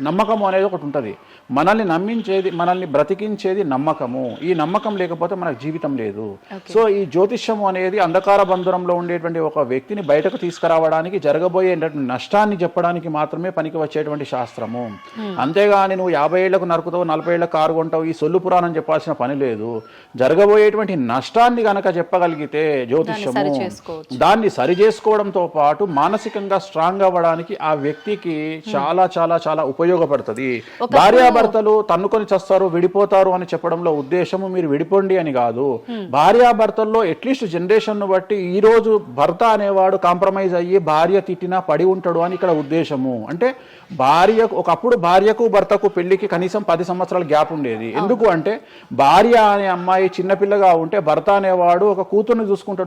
నమ్మకము అనేది ఒకటి ఉంటుంది. మనల్ని నమ్మించేది, మనల్ని బ్రతికించేది నమ్మకము. ఈ నమ్మకం లేకపోతే మనకు జీవితం లేదు. సో ఈ జ్యోతిష్యము అనేది అంధకార బంధురంలో ఉండేటువంటి ఒక వ్యక్తిని బయటకు తీసుకురావడానికి, జరగబోయే నష్టాన్ని చెప్పడానికి మాత్రమే పనికి వచ్చేటువంటి శాస్త్రము. అంతేగాని నువ్వు 50 ఏళ్లకు నరుకుతావు, 40 ఏళ్లకు కారు కొంటావు, ఈ సొల్లు పురాణం చెప్పాల్సిన పని లేదు. జరగబోయేటువంటి నష్టాన్ని గనక చెప్పగలిగితే జ్యోతిష్యము దాన్ని సరి చేసుకోవడంతో పాటు మానసికంగా స్ట్రాంగ్ అవ్వడానికి ఆ వ్యక్తికి చాలా చాలా చాలా ఉపయోగపడుతుంది. భార్యాభర్తలు తన్నుకొని చస్తారు, విడిపోతారు అని చెప్పడంలో ఉద్దేశము మీరు విడిపోండి అని కాదు. భార్యాభర్తల్లో అట్లీస్ట్ జనరేషన్ ను బట్టి ఈ రోజు భర్త అనేవాడు కాంప్రమైజ్ అయ్యి భార్య తిట్టినా పడి ఉంటాడు అని ఇక్కడ ఉద్దేశము. అంటే ఒకప్పుడు భార్యకు భర్తకు పెళ్లికి కనీసం 10 సంవత్సరాల గ్యాప్ ఉండేది. ఎందుకు అంటే భార్య అనే అమ్మాయి చిన్నపిల్లగా ఉంటే భర్త అనేవాడు ఒక కూతుర్ని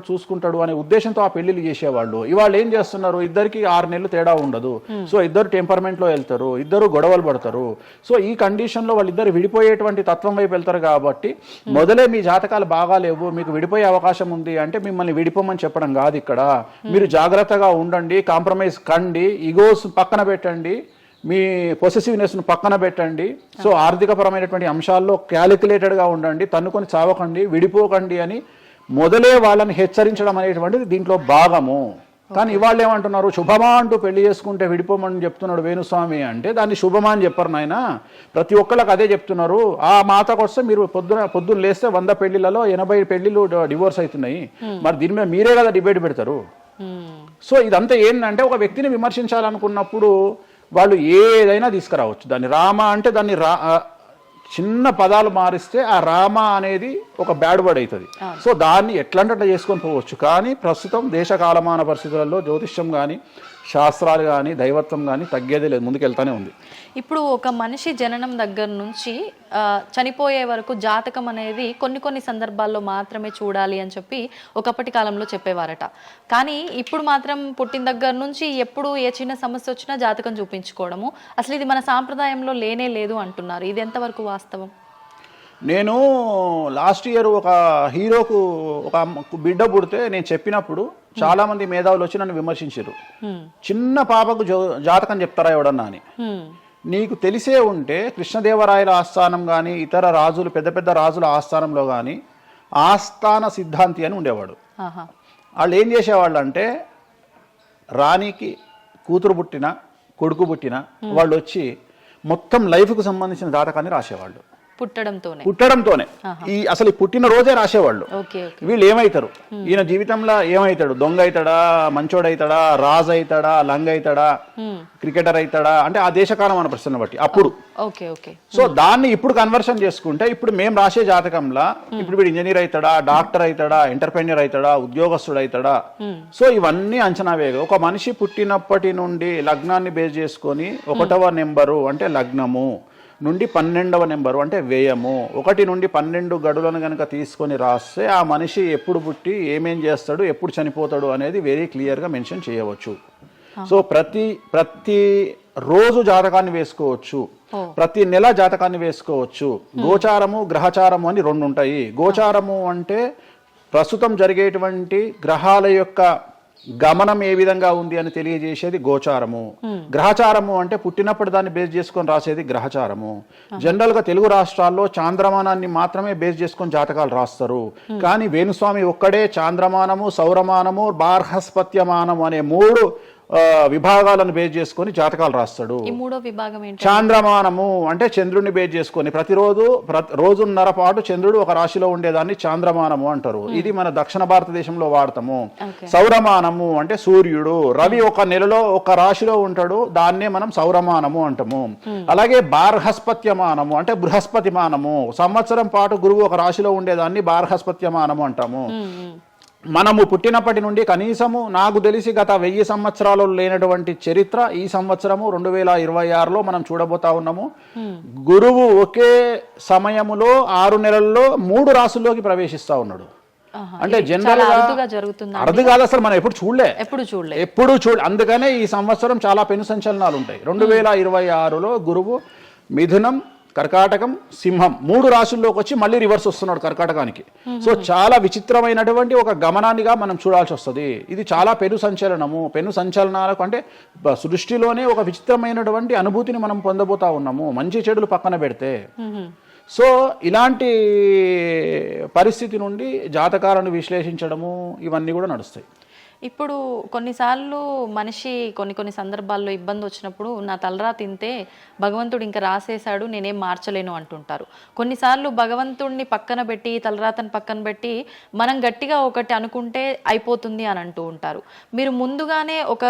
చూసుకుంటాడు అనే ఉద్దేశంతో ఆ పెళ్లిళ్ళు చేసేవాళ్ళు. ఇవాళ ఏం చేస్తున్నారు, ఇద్దరికి 6 నెలలు తేడా ఉండదు. సో ఇద్దరు టెంపర్మెంట్ లో వెళ్తారు, ఇద్దరు గొడవలు పడతారు. సో ఈ కండిషన్లో వాళ్ళిద్దరు విడిపోయేటువంటి తత్వం వైపు వెళ్తారు. కాబట్టి మొదలే మీ జాతకాలు బాగాలేవు, మీకు విడిపోయే అవకాశం ఉంది అంటే మిమ్మల్ని విడిపోమని చెప్పడం కాదు. ఇక్కడ మీరు జాగ్రత్తగా ఉండండి, కాంప్రమైజ్ కండి, ఈగోస్ పక్కన పెట్టండి, మీ పొసెసివ్నెస్ను పక్కన పెట్టండి. సో ఆర్థికపరమైనటువంటి అంశాల్లో క్యాలిక్యులేటెడ్గా ఉండండి, తన్నుకొని చావకండి, విడిపోకండి అని మొదలే వాళ్ళని హెచ్చరించడం అనేటువంటిది దీంట్లో భాగము. కానీ ఇవాళ ఏమంటున్నారు, శుభమా అంటూ పెళ్లి చేసుకుంటే విడిపోమని చెప్తున్నాడు వేణుస్వామి అంటే దాన్ని శుభమా అని చెప్పరు నాయన. ప్రతి ఒక్కళ్ళకి అదే చెప్తున్నారు. ఆ మాతకు వస్తే మీరు పొద్దున్న లేస్తే 100 పెళ్లిలలో 80 పెళ్లిళ్ళు డివోర్స్ అవుతున్నాయి. మరి దీని మీద మీరే కదా డిబేట్ పెడతారు. సో ఇదంతా ఏంటంటే ఒక వ్యక్తిని విమర్శించాలనుకున్నప్పుడు వాళ్ళు ఏదైనా తీసుకురావచ్చు. దాన్ని రామ అంటే దాన్ని చిన్న పదాలు మారిస్తే ఆ రామ అనేది ఒక బ్యాడ్ వర్డ్ అవుతుంది. సో దాన్ని ఎట్లంటే అట్లా చేసుకొని పోవచ్చు. కానీ ప్రస్తుతం దేశ కాలమాన పరిస్థితులలో జ్యోతిష్యం కానీ శాస్త్రాలు కానీ దైవత్వం కానీ తగ్గేదే లేదు, ముందుకెళ్తానే ఉంది. ఇప్పుడు ఒక మనిషి జననం దగ్గర నుంచి చనిపోయే వరకు జాతకం అనేది కొన్ని సందర్భాల్లో మాత్రమే చూడాలి అని చెప్పి ఒకప్పటి కాలంలో చెప్పేవారట. కానీ ఇప్పుడు మాత్రం పుట్టిన దగ్గర నుంచి ఎప్పుడు ఏ చిన్న సమస్య వచ్చినా జాతకం చూపించుకోవడము, అసలు ఇది మన సాంప్రదాయంలో లేనే లేదు అంటున్నారు. ఇది ఎంతవరకు వాస్తవం? నేను లాస్ట్ ఇయర్ ఒక హీరోకు ఒక బిడ్డ పుడితే నేను చెప్పినప్పుడు చాలా మంది మేధావులు వచ్చి నన్ను విమర్శించారు. చిన్న పాపకు జాతకం చెప్తారా ఎవడన్నా అని. నీకు తెలిసే ఉంటే కృష్ణదేవరాయల ఆస్థానం కానీ ఇతర రాజులు పెద్ద పెద్ద రాజుల ఆస్థానంలో కానీ ఆస్థాన సిద్ధాంతి అని ఉండేవాడు. వాళ్ళు ఏం చేసేవాళ్ళు అంటే రాణికి కూతురు పుట్టిన కొడుకు పుట్టిన వాళ్ళు వచ్చి మొత్తం లైఫ్కు సంబంధించిన జాతకాన్ని రాసేవాళ్ళు పుట్టడంతోనే అసలు పుట్టిన రోజే రాసేవాళ్ళు. వీళ్ళు ఏమైతారు, ఈయన జీవితంలో ఏమైతాడు, దొంగ అవుతాడా, మంచోడు అవుతాడా, రాజు అవుతాడా, లంగ అవుతాడా, క్రికెటర్ అవుతాడా అంటే ఆ దేశకాలం అన్న ప్రశ్న బట్టి అప్పుడు. సో దాన్ని ఇప్పుడు కన్వర్షన్ చేసుకుంటే ఇప్పుడు మేము రాసే జాతకంలో ఇప్పుడు వీడు ఇంజనీర్ అవుతాడా, డాక్టర్ అవుతాడా, ఎంటర్ప్రెన్యూర్ అవుతాడా, ఉద్యోగస్తుడు అవుతాడా. సో ఇవన్నీ అంచనా వేగ ఒక మనిషి పుట్టినప్పటి నుండి లగ్నాన్ని బేస్ చేసుకొని 1వ నెంబరు అంటే లగ్నము నుండి 12వ నెంబరు అంటే వ్యయము 1 నుండి 12 గడులను కనుక తీసుకొని రాస్తే ఆ మనిషి ఎప్పుడు పుట్టి ఏమేం చేస్తాడు, ఎప్పుడు చనిపోతాడు అనేది వెరీ క్లియర్గా మెన్షన్ చేయవచ్చు. సో ప్రతి రోజు జాతకాన్ని వేసుకోవచ్చు, ప్రతి నెల జాతకాన్ని వేసుకోవచ్చు. గోచారము గ్రహచారము అని 2 ఉంటాయి. గోచారము అంటే ప్రస్తుతం జరిగేటువంటి గ్రహాల యొక్క గమనం ఏ విధంగా ఉంది అని తెలియజేసేది గోచారము. గ్రహచారము అంటే పుట్టినప్పుడు దాన్ని బేస్ చేసుకొని రాసేది గ్రహచారము. జనరల్ గా తెలుగు రాష్ట్రాల్లో చాంద్రమానాన్ని మాత్రమే బేస్ చేసుకొని జాతకాలు రాస్తారు. కానీ వేణుస్వామి ఒక్కడే చాంద్రమానము, సౌరమానము, బార్హస్పత్యమానము అనే 3 విభాగాలను బేస్ చేసుకొని జాతకాలు రాస్తాడు. చాంద్రమానము అంటే చంద్రుడిని బేస్ చేసుకొని రోజున్నర పాటు చంద్రుడు ఒక రాశిలో ఉండేదాన్ని చాంద్రమానము అంటారు. ఇది మన దక్షిణ భారతదేశంలో వాడతాము. సౌరమానము అంటే సూర్యుడు, రవి ఒక నెలలో ఒక రాశిలో ఉంటాడు, దాన్నే మనం సౌరమానము అంటాము. అలాగే బార్హస్పత్యమానము అంటే బృహస్పతిమానము, సంవత్సరం పాటు గురువు ఒక రాశిలో ఉండేదాన్ని బార్హస్పత్యమానము అంటాము. మనము పుట్టినప్పటి నుండి కనీసము నాకు తెలిసి గత 1000 సంవత్సరాలు లేనటువంటి చరిత్ర ఈ సంవత్సరము 2026లో మనం చూడబోతా ఉన్నాము. గురువు ఒకే సమయములో 6 నెలల్లో 3 రాసుల్లోకి ప్రవేశిస్తా ఉన్నాడు. అంటే జనరల్ అర్థం కాదు, అసలు మనం ఎప్పుడు చూడలే. అందుకనే ఈ సంవత్సరం చాలా పెను సంచలనాలు ఉంటాయి. 2026లో గురువు మిథునం, కర్కాటకం, సింహం 3 రాశుల్లోకి వచ్చి మళ్ళీ రివర్స్ వస్తున్నాడు కర్కాటకానికి. సో చాలా విచిత్రమైనటువంటి ఒక గమనాన్నిగా మనం చూడాల్సి వస్తుంది. ఇది చాలా పెను సంచలనాలకు అంటే సృష్టిలోనే ఒక విచిత్రమైనటువంటి అనుభూతిని మనం పొందబోతా ఉన్నాము, మంచి చెడులు పక్కన పెడితే. సో ఇలాంటి పరిస్థితి నుండి జాతకాలను విశ్లేషించడము ఇవన్నీ కూడా నడుస్తాయి. ఇప్పుడు కొన్నిసార్లు మనిషి కొన్ని సందర్భాల్లో ఇబ్బంది వచ్చినప్పుడు నా తలరా తింటే భగవంతుడు ఇంకా రాసేశాడు, నేనేం మార్చలేను అంటుంటారు. కొన్నిసార్లు భగవంతుడిని పక్కన పెట్టి తలరాతను పక్కన పెట్టి మనం గట్టిగా ఒకటి అనుకుంటే అయిపోతుంది అని అంటూ ఉంటారు. మీరు ముందుగానే ఒక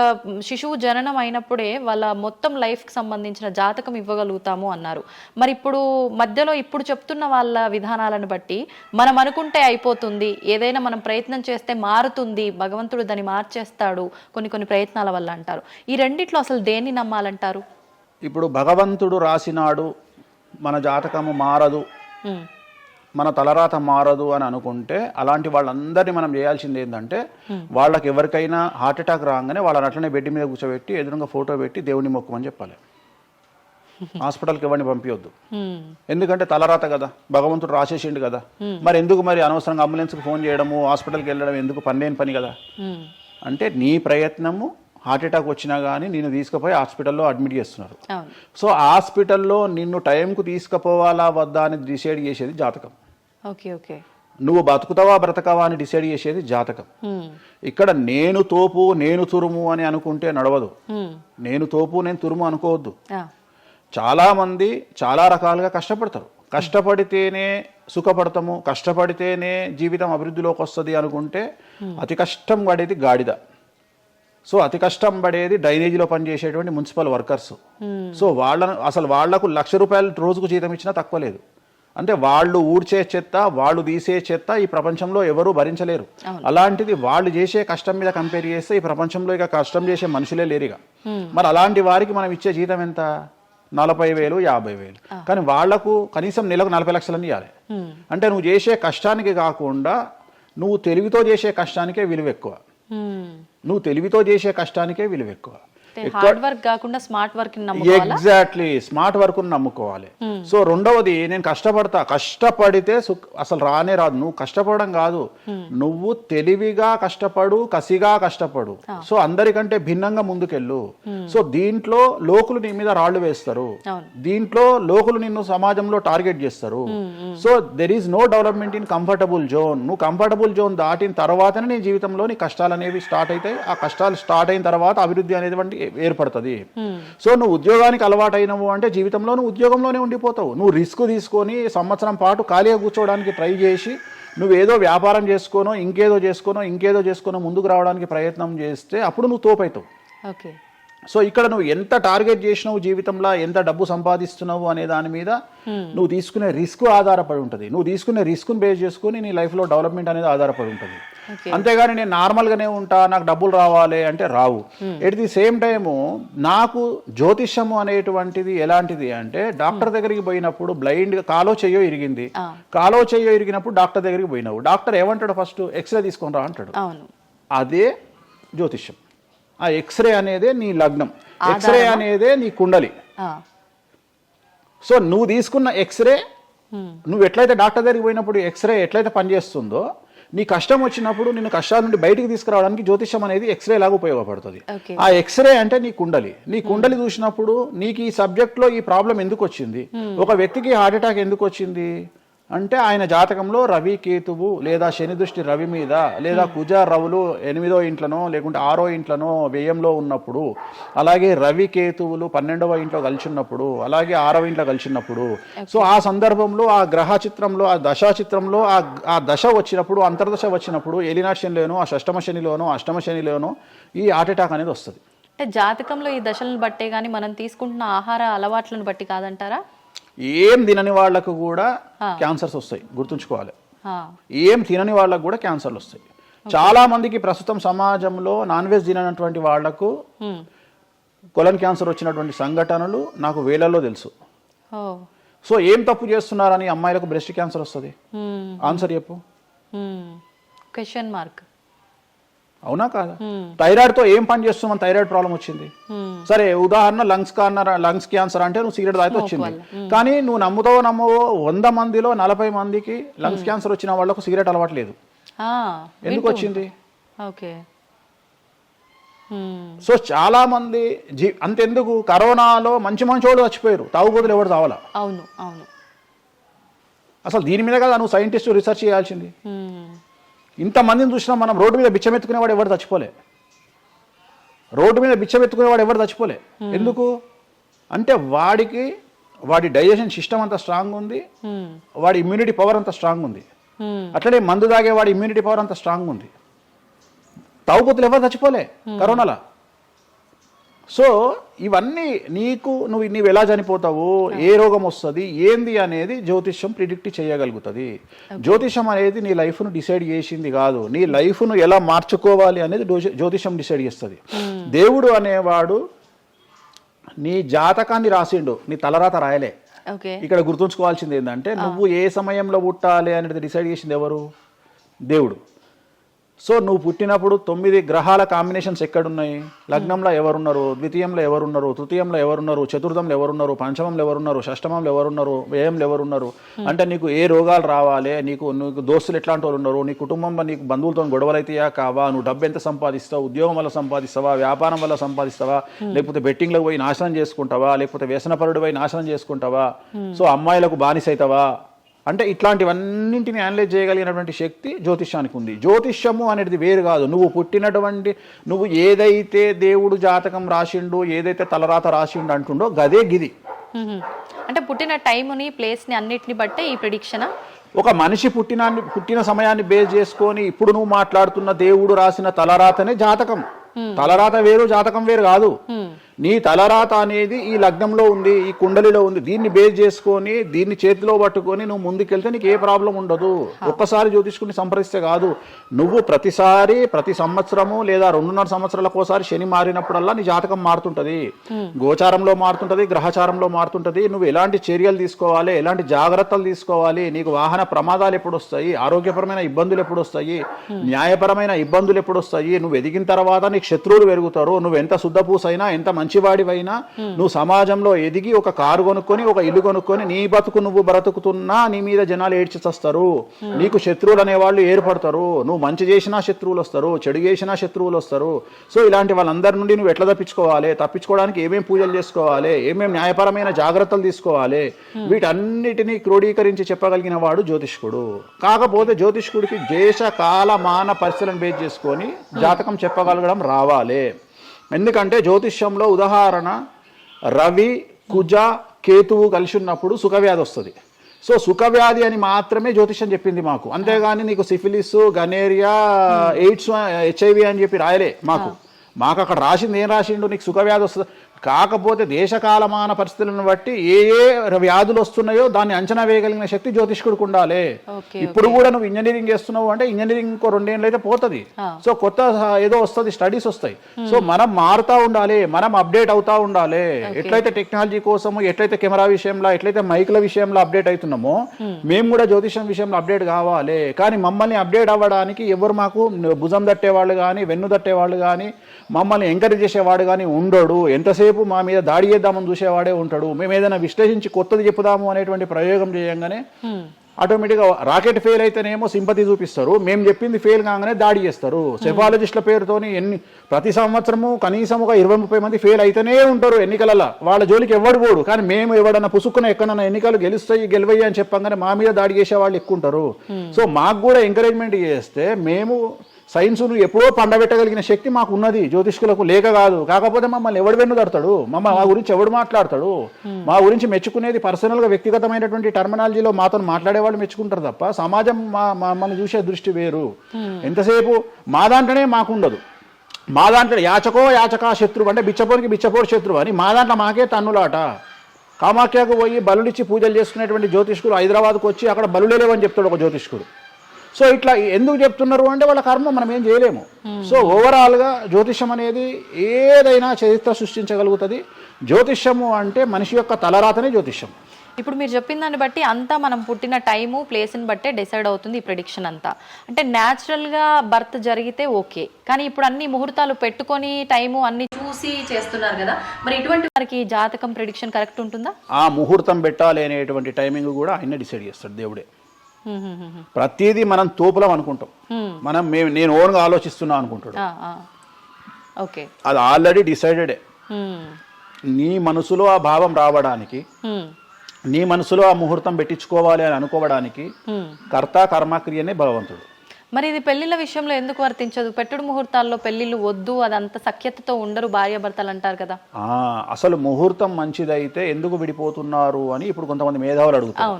శిశువు జననం అయినప్పుడే వాళ్ళ మొత్తం లైఫ్కి సంబంధించిన జాతకం ఇవ్వగలుగుతాము అన్నారు. మరి ఇప్పుడు మధ్యలో ఇప్పుడు చెప్తున్న వాళ్ళ విధానాలను బట్టి మనం అనుకుంటే అయిపోతుంది, ఏదైనా మనం ప్రయత్నం చేస్తే మారుతుంది, భగవంతుడు దాన్ని మార్చేస్తాడు కొన్ని ప్రయత్నాల వల్ల అంటారు. ఈ రెండిట్లో అసలు దేన్ని నమ్మాలంటారు? ఇప్పుడు భగవంతుడు రాసినాడు, మన జాతకము మారదు, మన తలరాత మారదు అని అనుకుంటే అలాంటి వాళ్ళందరినీ మనం చేయాల్సింది ఏంటంటే వాళ్ళకి ఎవరికైనా హార్ట్ అటాక్ రాగానే వాళ్ళని అట్లనే బెడ్ మీద కూర్చోబెట్టి ఎదురుగా ఫోటో పెట్టి దేవుని మొక్కుమని చెప్పాలి. హాస్పిటల్కి ఎవరిని పంపించొద్దు. ఎందుకంటే తలరాత కదా, భగవంతుడు రాసేసిండు కదా. మరి ఎందుకు మరి అనవసరంగా అంబులెన్స్కి ఫోన్ చేయడము, హాస్పిటల్కి వెళ్ళడం ఎందుకు, పనిలేని పని కదా. అంటే నీ ప్రయత్నము హార్ట్ అటాక్ వచ్చినా కానీ నిన్ను తీసుకుపోయి హాస్పిటల్లో అడ్మిట్ చేస్తున్నారు. సో హాస్పిటల్లో నిన్ను టైంకు తీసుకుపోవాలా వద్దా అని డిసైడ్ చేసేది జాతకం. నువ్వు బతుకుతావా బ్రతకవా అని డిసైడ్ చేసేది జాతకం. ఇక్కడ నేను తోపు నేను తురుము అని అనుకుంటే నడవదు. నేను తోపు నేను తురుము అనుకోవద్దు. చాలా మంది చాలా రకాలుగా కష్టపడతారు. కష్టపడితేనే సుఖపడతాము, కష్టపడితేనే జీవితం అభివృద్ధిలోకి వస్తుంది అనుకుంటే అతి కష్టం పడేది గాడిద. సో అతి కష్టం పడేది డ్రైనేజీలో పనిచేసేటువంటి మున్సిపల్ వర్కర్స్. సో వాళ్లకు ₹1,00,000 రోజుకు జీతం ఇచ్చినా తక్కువ లేదు. అంటే వాళ్ళు ఊడ్చే చెత్త, వాళ్ళు తీసే చెత్త ఈ ప్రపంచంలో ఎవరూ భరించలేరు. అలాంటిది వాళ్ళు చేసే కష్టం మీద కంపేర్ చేస్తే ఈ ప్రపంచంలో ఇక కష్టం చేసే మనుషులే లేరుగా. మరి అలాంటి వారికి మనం ఇచ్చే జీతం ఎంత? 40,000, 50,000. కానీ వాళ్లకు కనీసం నెలకు 40 లక్షలని ఇవ్వాలి. అంటే నువ్వు చేసే కష్టానికి కాకుండా నువ్వు తెలివితో చేసే కష్టానికే విలువ ఎక్కువ. హార్డ్ వర్క్ కాకుండా స్మార్ట్ వర్క్ నమ్ముకోవాలా? ఎగ్జాక్ట్లీ, స్మార్ట్ వర్క్ నమ్ముకోవాలి. సో రెండవది, నేను కష్టపడితే అసలు రానే రాదు. నువ్వు కష్టపడడం కాదు, నువ్వు తెలివిగా కష్టపడు, కసిగా కష్టపడు. సో అందరికంటే భిన్నంగా ముందుకెళ్ళు. సో దీంట్లో లోకులు నీ మీద రాళ్లు వేస్తారు, దీంట్లో లోకులు నిన్ను సమాజంలో టార్గెట్ చేస్తారు. So there is no development in comfortable zone. నువ్వు కంఫర్టబుల్ జోన్ దాటిన తర్వాతనే నీ జీవితంలో నీ కష్టాలు అనేవి స్టార్ట్ అవుతాయి. ఆ కష్టాలు స్టార్ట్ అయిన తర్వాత అభివృద్ధి అనేది ఏర్పడుతుంది. సో నువ్వు ఉద్యోగానికి అలవాటైనవు అంటే జీవితంలో నువ్వు ఉద్యోగంలోనే ఉండిపోతావు. నువ్వు రిస్క్ తీసుకొని సంవత్సరం పాటు ఖాళీగా కూర్చోవడానికి ట్రై చేసి నువ్వేదో వ్యాపారం చేసుకోనో ఇంకేదో చేసుకోనో ముందుకు రావడానికి ప్రయత్నం చేస్తే అప్పుడు నువ్వు తోపవుతావు. ఓకే. సో ఇక్కడ నువ్వు ఎంత టార్గెట్ చేసినావు జీవితంలో, ఎంత డబ్బు సంపాదిస్తున్నావు అనే దాని మీద నువ్వు తీసుకునే రిస్క్ ఆధారపడి ఉంటుంది. నువ్వు తీసుకునే రిస్క్ను బేస్ చేసుకుని నీ లైఫ్లో డెవలప్మెంట్ అనేది ఆధారపడి ఉంటుంది. అంతేగాని నేను నార్మల్గానే ఉంటా, నాకు డబ్బులు రావాలి అంటే రావు. ఎట్ ది సేమ్ టైము నాకు జ్యోతిష్యము అనేటువంటిది ఎలాంటిది అంటే, డాక్టర్ దగ్గరికి పోయినప్పుడు బ్లైండ్గా కాలో చెయ్యో ఇరిగినప్పుడు డాక్టర్ దగ్గరికి పోయినావు, డాక్టర్ ఏమంటాడు? ఫస్ట్ ఎక్స్రే తీసుకొని రా అంటాడు. అదే జ్యోతిష్యం. ఆ ఎక్స్రే అనేదే నీ లగ్నం, ఎక్స్రే అనేదే నీ కుండలి. సో నువ్వు తీసుకున్న ఎక్స్రే, నువ్వు ఎట్లయితే డాక్టర్ దగ్గరికి పోయినప్పుడు ఎక్స్రే ఎట్లయితే పనిచేస్తుందో, నీ కష్టం వచ్చినప్పుడు నిన్ను కష్టాల నుండి బయటికి తీసుకురావడానికి జ్యోతిష్యం అనేది ఎక్స్రే లాగా ఉపయోగపడుతుంది. ఆ ఎక్స్రే అంటే నీ కుండలి చూసినప్పుడు నీకు ఈ సబ్జెక్ట్ లో ఈ ప్రాబ్లం ఎందుకు వచ్చింది, ఒక వ్యక్తికి హార్ట్ అటాక్ ఎందుకు వచ్చింది అంటే ఆయన జాతకంలో రవి కేతువు లేదా శని దృష్టి రవి మీద, లేదా కుజ రవులు 8వ ఇంట్లోనో లేకుంటే 6వ ఇంట్లోనో వ్యయంలో ఉన్నప్పుడు, అలాగే రవి కేతువులు 12వ ఇంట్లో కలిసినప్పుడు, అలాగే 6వ ఇంట్లో కలిసినప్పుడు, సో ఆ సందర్భంలో ఆ గ్రహ చిత్రంలో, ఆ దశా చిత్రంలో ఆ దశ వచ్చినప్పుడు, అంతర్దశ వచ్చినప్పుడు, ఏలినాటి శనిలోనో, ఆ షష్టమ శనిలోనో, అష్టమ శనిలోనో ఈ హార్ట్ అటాక్ అనేది వస్తుంది. అంటే జాతకంలో ఈ దశలను బట్టే గానీ మనం తీసుకుంటున్న ఆహార అలవాట్లను బట్టి కాదంటారా? ఏం తినని వాళ్లకు కూడా క్యాన్సర్స్ వస్తాయి, గుర్తుంచుకోవాలి. ఏం తినని వాళ్ళకు కూడా క్యాన్సర్లు వస్తాయి. చాలా మందికి ప్రస్తుతం సమాజంలో నాన్ వెజ్ తిననటువంటి వాళ్లకు కొలన్ క్యాన్సర్ వచ్చినటువంటి సంఘటనలు నాకు వేలల్లో తెలుసు. సో ఏం తప్పు చేస్తున్నారని అమ్మాయిలకు బ్రెస్ట్ క్యాన్సర్ వస్తుంది? ఆన్సర్ చెప్పు. Question mark. అవునా కాదా? థైరాయిడ్ తో ఏం పని చేస్తున్నాం? థైరాయిడ్ ప్రాబ్లం వచ్చింది. సరే, ఉదాహరణ లంగ్స్ క్యాన్సర్ అంటే నువ్వు సిగరెట్ తాగితే వచ్చింది. కానీ నువ్వు నమ్మవో 100 మందిలో 40 మందికి లంగ్స్ క్యాన్సర్ వచ్చిన వాళ్ళకు సిగరెట్ అలవాట్లేదు. ఎందుకు వచ్చింది? సో చాలా మంది అంతెందుకు, కరోనాలో మంచి వాళ్ళు చచ్చిపోయారు, తాగుబోతులు ఎవరు తావాలా? అవును అవును. అసలు దీని మీద కదా నువ్వు సైంటిస్ట్ రీసెర్చ్ చేయాల్సింది. ఇంతమందిని చూసినా మనం రోడ్డు మీద బిచ్చమెత్తుకునేవాడు ఎవరు చచ్చిపోలే. ఎందుకు అంటే వాడి డైజెషన్ సిస్టమ్ అంత స్ట్రాంగ్ ఉంది, వాడి ఇమ్యూనిటీ పవర్ అంత స్ట్రాంగ్ ఉంది. అట్లనే మందు తాగే వాడి ఇమ్యూనిటీ పవర్ అంత స్ట్రాంగ్ ఉంది. తాగుబోతులు ఎవరు చచ్చిపోలే కరోనాలో. సో ఇవన్నీ నువ్వు ఎలా చనిపోతావు, ఏ రోగం వస్తుంది, ఏంది అనేది జ్యోతిష్యం ప్రిడిక్ట్ చేయగలుగుతుంది. జ్యోతిష్యం అనేది నీ లైఫ్ను డిసైడ్ చేసింది కాదు, నీ లైఫ్ను ఎలా మార్చుకోవాలి అనేది జ్యోతిష్యం డిసైడ్ చేస్తుంది. దేవుడు అనేవాడు నీ జాతకాన్ని రాసిండు, నీ తలరాత రాయలే. ఇక్కడ గుర్తుంచుకోవాల్సింది ఏంటంటే, నువ్వు ఏ సమయంలో పుట్టాలి అనేది డిసైడ్ చేసింది ఎవరు? దేవుడు. సో నువ్వు పుట్టినప్పుడు 9 గ్రహాల కాంబినేషన్స్ ఎక్కడున్నాయి? లగ్నంలో ఎవరున్నారు, ద్వితీయంలో ఎవరున్నారు, తృతీయంలో ఎవరున్నారు, చతుర్థంలో ఎవరున్నారు, పంచమంలో ఎవరున్నారు, షష్టమంలో ఎవరున్నారు, వ్యయంలో ఎవరున్నారు. అంటే నీకు ఏ రోగాలు రావాలి, నీకు దోస్తులు ఎట్లాంటి వాళ్ళు ఉన్నారు, నీ కుటుంబంలో నీకు బంధువులతో గొడవలు అయితేయా కావా, నువ్వు డబ్బు ఎంత సంపాదిస్తావు, ఉద్యోగం వల్ల సంపాదిస్తావా, వ్యాపారం వల్ల సంపాదిస్తావా, లేకపోతే బెట్టింగ్లో పోయి నాశనం చేసుకుంటావా, లేకపోతే వ్యసనపరుడు పోయి నాశనం చేసుకుంటావా, సో అమ్మాయిలకు బానిస అవుతావా, అంటే ఇట్లాంటివన్నింటిని అనలైజ్ చేయగలిగినటువంటి శక్తి జ్యోతిష్యానికి ఉంది. జ్యోతిష్యము అనేది వేరు కాదు. నువ్వు ఏదైతే దేవుడు జాతకం రాసిండు, ఏదైతే తలరాత రాసిండు అంటుండో గదే గిది. అంటే పుట్టిన టైంని, ప్లేస్ని అన్నిటిని బట్టే ఈ ప్రిడిక్షన్. ఒక మనిషి పుట్టిన సమయాన్ని బేస్ చేసుకొని ఇప్పుడు నువ్వు మాట్లాడుతున్న దేవుడు రాసిన తలరాతనే జాతకం. తలరాత వేరు, జాతకం వేరు కాదు. నీ తలరాత అనేది ఈ లగ్నంలో ఉంది, ఈ కుండలిలో ఉంది, దీన్ని బేస్ చేసుకొని దీన్ని చేతిలో పట్టుకొని నువ్వు ముందుకెళ్తే నీకు ఏ ప్రాబ్లం ఉండదు. ఒక్కసారి జ్యోతిష్కుడిని సంప్రదిస్తే కాదు, నువ్వు ప్రతిసారి ప్రతి సంవత్సరము లేదా 2.5 సంవత్సరాలకు ఒకసారి శని మారినప్పుడల్లా నీ జాతకం మారుతుంటది, గోచారంలో మారుతుంటది, గ్రహచారంలో మారుతుంటది. నువ్వు ఎలాంటి చర్యలు తీసుకోవాలి, ఎలాంటి జాగ్రత్తలు తీసుకోవాలి, నీకు వాహన ప్రమాదాలు ఎప్పుడు వస్తాయి, ఆరోగ్యపరమైన ఇబ్బందులు ఎప్పుడు వస్తాయి, న్యాయపరమైన ఇబ్బందులు ఎప్పుడు వస్తాయి, నువ్వు ఎదిగిన తర్వాత నీకు శత్రువులు పెరుగుతారు, నువ్వు ఎంత శుద్ధపూసైనా ఎంత మంచివాడివైనా నువ్వు సమాజంలో ఎదిగి ఒక కారు కొనుక్కొని ఒక ఇల్లు కొనుక్కొని నీ బతుకు నువ్వు బ్రతుకుతున్నా నీ మీద జనాలు ఏడ్చి చస్తారు. నీకు శత్రువులు అనేవాళ్ళు ఏర్పడతారు. నువ్వు మంచి చేసినా శత్రువులు వస్తారు, చెడు చేసినా శత్రువులు వస్తారు. సో ఇలాంటి వాళ్ళందరి నుండి నువ్వు ఎట్లా తప్పించుకోవాలి, తప్పించుకోవడానికి ఏమేం పూజలు చేసుకోవాలి, ఏమేం న్యాయపరమైన జాగ్రత్తలు తీసుకోవాలి, వీటన్నిటినీ క్రోడీకరించి చెప్పగలిగిన వాడు జ్యోతిష్కుడు. కాకపోతే జ్యోతిష్కుడికి దేశ కాల మాన పరిస్థితులను బేస్ చేసుకొని జాతకం చెప్పగలగడం రావాలి. ఎందుకంటే జ్యోతిష్యంలో ఉదాహరణ రవి కుజ కేతువు కలిసి ఉన్నప్పుడు సుఖవ్యాధి వస్తుంది. సో సుఖవ్యాధి అని మాత్రమే జ్యోతిష్యం చెప్పింది మాకు, అంతేగాని నీకు సిఫిలిస్, గనేరియా, ఎయిడ్స్, HIV అని చెప్పి రాయలే మాకు. అక్కడ రాసింది ఏం రాసిండు, నీకు సుఖవ్యాధి వస్తుంది. కాకపోతే దేశకాలమాన పరిస్థితులను బట్టి ఏ వ్యాధులు వస్తున్నాయో దాన్ని అంచనా వేయగలిగిన శక్తి జ్యోతిష్కుడికి ఉండాలి. ఇప్పుడు కూడా నువ్వు ఇంజనీరింగ్ చేస్తున్నావు అంటే ఇంజనీరింగ్ ఇంకో 2 ఏళ్ళు అయితే పోతుంది. సో కొత్త ఏదో వస్తుంది, స్టడీస్ వస్తాయి. సో మనం మారుతూ ఉండాలి, మనం అప్డేట్ అవుతా ఉండాలి. ఎట్లయితే టెక్నాలజీ కోసము, ఎట్లయితే కెమెరా విషయంలో, ఎట్లయితే మైక్ల విషయంలో అప్డేట్ అవుతున్నామో మేము కూడా జ్యోతిషం విషయంలో అప్డేట్ కావాలి. కానీ మమ్మల్ని అప్డేట్ అవ్వడానికి ఎవరు మాకు భుజం తట్టేవాళ్ళు కానీ, వెన్ను తట్టేవాళ్ళు కానీ, మమ్మల్ని ఎంకరేజ్ చేసేవాడు కానీ ఉండడు. ఎంతసేపు మా మీద దాడి చేద్దామని చూసేవాడే ఉంటాడు. మేము ఏదైనా విశ్లేషించి కొత్తది చెప్పుదాము అనేటువంటి ప్రయోగం చేయంగానే ఆటోమేటిక్గా రాకెట్ ఫెయిల్ అయితేనేమో సింపతి చూపిస్తారు, మేము చెప్పింది ఫెయిల్ కాగానే దాడి చేస్తారు. సెఫాలజిస్టుల పేరుతోని ప్రతి సంవత్సరము కనీసం ఒక 20-30 మంది ఫెయిల్ అయితేనే ఉంటారు ఎన్నికలలో. వాళ్ళ జోలికి ఎవడు పోడు. కానీ మేము ఎవడన్నా పుసుక్కున ఎక్కడన్నా ఎన్నికలు గెలువయ్యి అని చెప్పగానే మా మీద దాడి చేసే వాళ్ళు ఎక్కువ ఉంటారు. సో మాకు కూడా ఎంకరేజ్మెంట్ చేస్తే మేము సైన్స్ను ఎప్పుడో పండబెట్టగలిగిన శక్తి మాకు ఉన్నది, జ్యోతిష్కులకు లేక కాదు. కాకపోతే మమ్మల్ని ఎవడు వెన్నుదడతాడు, మా గురించి ఎవడు మాట్లాడతాడు, మా గురించి మెచ్చుకునేది పర్సనల్గా వ్యక్తిగతమైనటువంటి టర్మినాలజీలో మాతో మాట్లాడే వాళ్ళు మెచ్చుకుంటారు తప్ప సమాజం మమ్మల్ని చూసే దృష్టి వేరు. ఎంతసేపు మా దాంట్లోనే మాకు ఉండదు. మా దాంట్లో యాచకా శత్రువు అంటే బిచ్చపోనికి బిచ్చపోడు శత్రువు అని మా దాంట్లో మాకే తన్నులాట. కామాఖ్యకు పోయి బలుడిచ్చి పూజలు చేసుకునేటువంటి జ్యోతిష్కుడు హైదరాబాద్కు వచ్చి అక్కడ బలులే లేవని చెప్తాడు ఒక జ్యోతిష్కుడు. సో ఇట్లా ఎందుకు చెప్తున్నారు అంటే వాళ్ళ కర్మ మనం ఏం చేయలేము. సో ఓవరాల్గా జ్యోతిషం అనేది ఏదైనా చరిత్ర సృష్టించగలుగుతుంది. జ్యోతిషము అంటే మనిషి యొక్క తలరాతనే జ్యోతిషం. ఇప్పుడు మీరు చెప్పిన దాన్ని బట్టి అంతా మనం పుట్టిన టైము ప్లేస్ని బట్టే డిసైడ్ అవుతుంది ఈ ప్రెడిక్షన్ అంతా. అంటే న్యాచురల్గా బర్త్ జరిగితే ఓకే, కానీ ఇప్పుడు అన్ని ముహూర్తాలు పెట్టుకొని టైము అన్ని చూసి చేస్తున్నారు కదా, మరి ఇటువంటి వారికి జాతకం ప్రెడిక్షన్ కరెక్ట్ ఉంటుందా? ఆ ముహూర్తం పెట్టాలి అనేటువంటి టైమింగ్ కూడా ఆయన డిసైడ్ చేస్తాడు, దేవుడే. ప్రతిదీ మనం తోపులం అనుకుంటాం, నేను ఓన్గా ఆలోచిస్తున్నా అనుకుంటాడు. అది ఆల్రెడీ డిసైడెడే. నీ మనసులో ఆ భావం రావడానికి, నీ మనసులో ఆ ముహూర్తం పెట్టించుకోవాలి అని అనుకోవడానికి కర్త కర్మక్రియనే భగవంతుడు. మరి ఇది పెళ్లిళ్ళ విషయంలో ఎందుకు వర్తించదు? పెట్టుడు ముహూర్తాల్లో పెళ్లిళ్ళు వద్దు, అదంతా సఖ్యతతో ఉండరు భార్యాభర్తలు అంటారు కదా. అసలు ముహూర్తం మంచిదైతే ఎందుకు విడిపోతున్నారు అని ఇప్పుడు కొంతమంది మేధావులు అడుగుతారు.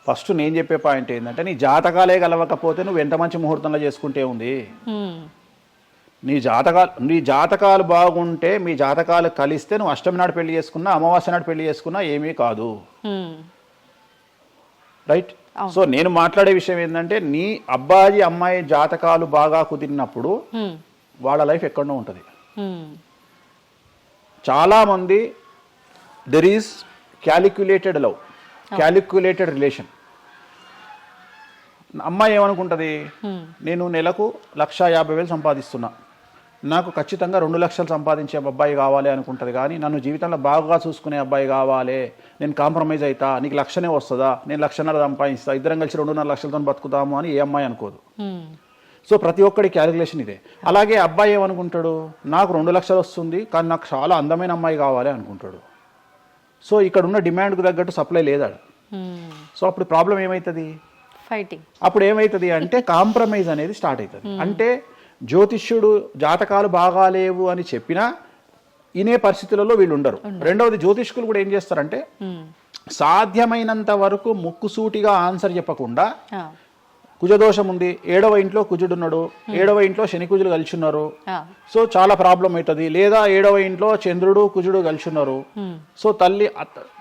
ఫస్ట్ నేను చెప్పే పాయింట్ ఏంటంటే, నీ జాతకాలే కలవకపోతే నువ్వు ఎంత మంచి ముహూర్తంలో చేసుకుంటే ఉంది. నీ జాతకాలు బాగుంటే, మీ జాతకాలు కలిస్తే నువ్వు అష్టమి నాడు పెళ్లి చేసుకున్నా, అమావాస్య నాడు పెళ్లి చేసుకున్నా ఏమీ కాదు. రైట్? సో నేను మాట్లాడే విషయం ఏంటంటే, నీ అబ్బాయి అమ్మాయి జాతకాలు బాగా కుదిరినప్పుడు వాళ్ళ లైఫ్ ఎక్కడో ఉంటుంది. చాలామంది there is calculated love, calculated relation. అమ్మాయి ఏమనుకుంటుంది, నేను నెలకు 1,50,000 సంపాదిస్తున్నా, నాకు ఖచ్చితంగా 2 లక్షలు సంపాదించే అబ్బాయి కావాలి అనుకుంటుంది. కానీ నన్ను జీవితంలో బాగా చూసుకునే అబ్బాయి కావాలి, నేను కాంప్రమైజ్ అవుతా, నీకు 1,00,000 వస్తుందా, నేను 1,50,000 సంపాదిస్తా, ఇద్దరం కలిసి 2.5 లక్షలతో బతుకుతాము అని ఏ అమ్మాయి అనుకోదు. సో ప్రతి ఒక్కడి క్యాలిక్యులేషన్ ఇదే. అలాగే అబ్బాయి ఏమనుకుంటాడు, నాకు 2 లక్షలు వస్తుంది కానీ నాకు చాలా అందమైన అమ్మాయి కావాలి అనుకుంటాడు. సో ఇక్కడ ఉన్న డిమాండ్కు తగ్గట్టు సప్లై లేదా. సో అప్పుడు ప్రాబ్లం ఏమవుతుంది, ఫైటింగ్. అప్పుడు ఏమవుతుంది అంటే కాంప్రమైజ్ అనేది స్టార్ట్ అవుతుంది. అంటే జ్యోతిష్యుడు జాతకాలు బాగాలేవు అని చెప్పినా ఇనే పరిస్థితులలో వీళ్ళు ఉండరు. రెండవది, జ్యోతిష్కులు కూడా ఏం చేస్తారంటే సాధ్యమైనంత వరకు ముక్కుసూటిగా ఆన్సర్ చెప్పకుండా కుజదోషం ఉంది, 7వ ఇంట్లో కుజుడున్నాడు, 7వ ఇంట్లో శని కుజులు కలిసి ఉన్నారు, సో చాలా ప్రాబ్లం అవుతుంది. లేదా 7వ ఇంట్లో చంద్రుడు కుజుడు కలిసి ఉన్నారు, సో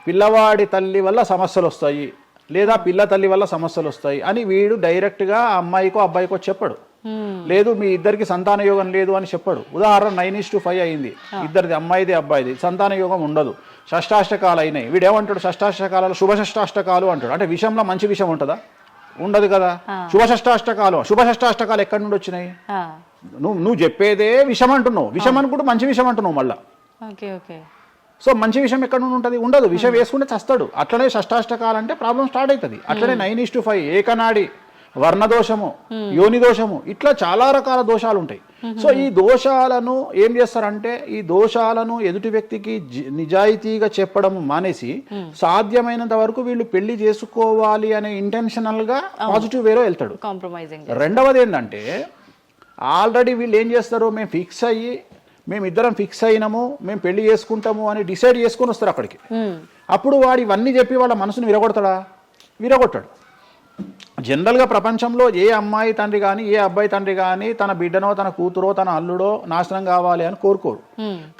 పిల్లవాడి తల్లి వల్ల సమస్యలు వస్తాయి, లేదా పిల్ల తల్లి వల్ల సమస్యలు వస్తాయి అని వీడు డైరెక్ట్గా అమ్మాయికో అబ్బాయికో చెప్పడు. లేదు మీ ఇద్దరికి సంతాన యోగం లేదు అని చెప్పడు. ఉదాహరణ 9:5 అయింది, ఇద్దరిది అమ్మాయిది అబ్బాయిది, సంతాన యోగం ఉండదు, షష్టాష్టకాలు అయినాయి. వీడేమంటాడు, షష్టాష్టకాలలో శుభ షష్టాష్టకాలు అంటాడు. అంటే విషయంలో మంచి విషయం ఉంటుందా? ఉండదు కదా. శుభ షష్టాష్టకాలు ఎక్కడి నుండి వచ్చినాయి? నువ్వు చెప్పేదే విషం అంటున్నావు, విషం అనుకుంటూ మంచి విషం అంటున్నావు మళ్ళా. సో మంచి విషయం ఎక్కడ నుండి ఉంటుంది? ఉండదు. విషం వేసుకుంటే చస్తాడు. అట్లనే షష్టాష్టకాలు అంటే ప్రాబ్లం స్టార్ట్ అవుతుంది. అట్లనే 9:5 ఏకనాడి, వర్ణదోషము, యోని దోషము, ఇట్లా చాలా రకాల దోషాలు ఉంటాయి. సో ఈ దోషాలను ఏం చేస్తారంటే, ఈ దోషాలను ఎదుటి వ్యక్తికి నిజాయితీగా చెప్పడం మానేసి సాధ్యమైనంత వరకు వీళ్ళు పెళ్లి చేసుకోవాలి అనే ఇంటెన్షనల్ గా పాజిటివ్ వేలో వెళ్తాడు. రెండవది ఏంటంటే, ఆల్రెడీ వీళ్ళు ఏం చేస్తారు, మేము ఇద్దరం ఫిక్స్ అయినాము, మేము పెళ్లి చేసుకుంటాము అని డిసైడ్ చేసుకొని వస్తారు అక్కడికి. అప్పుడు వాడు ఇవన్నీ చెప్పి వాళ్ళ మనసును విరగొడతాడా? విరగొట్టాడు. జనరల్గా ప్రపంచంలో ఏ అమ్మాయి తండ్రి కానీ ఏ అబ్బాయి తండ్రి కానీ తన బిడ్డనో తన కూతురో తన అల్లుడో నాశనం కావాలి అని కోరుకోరు.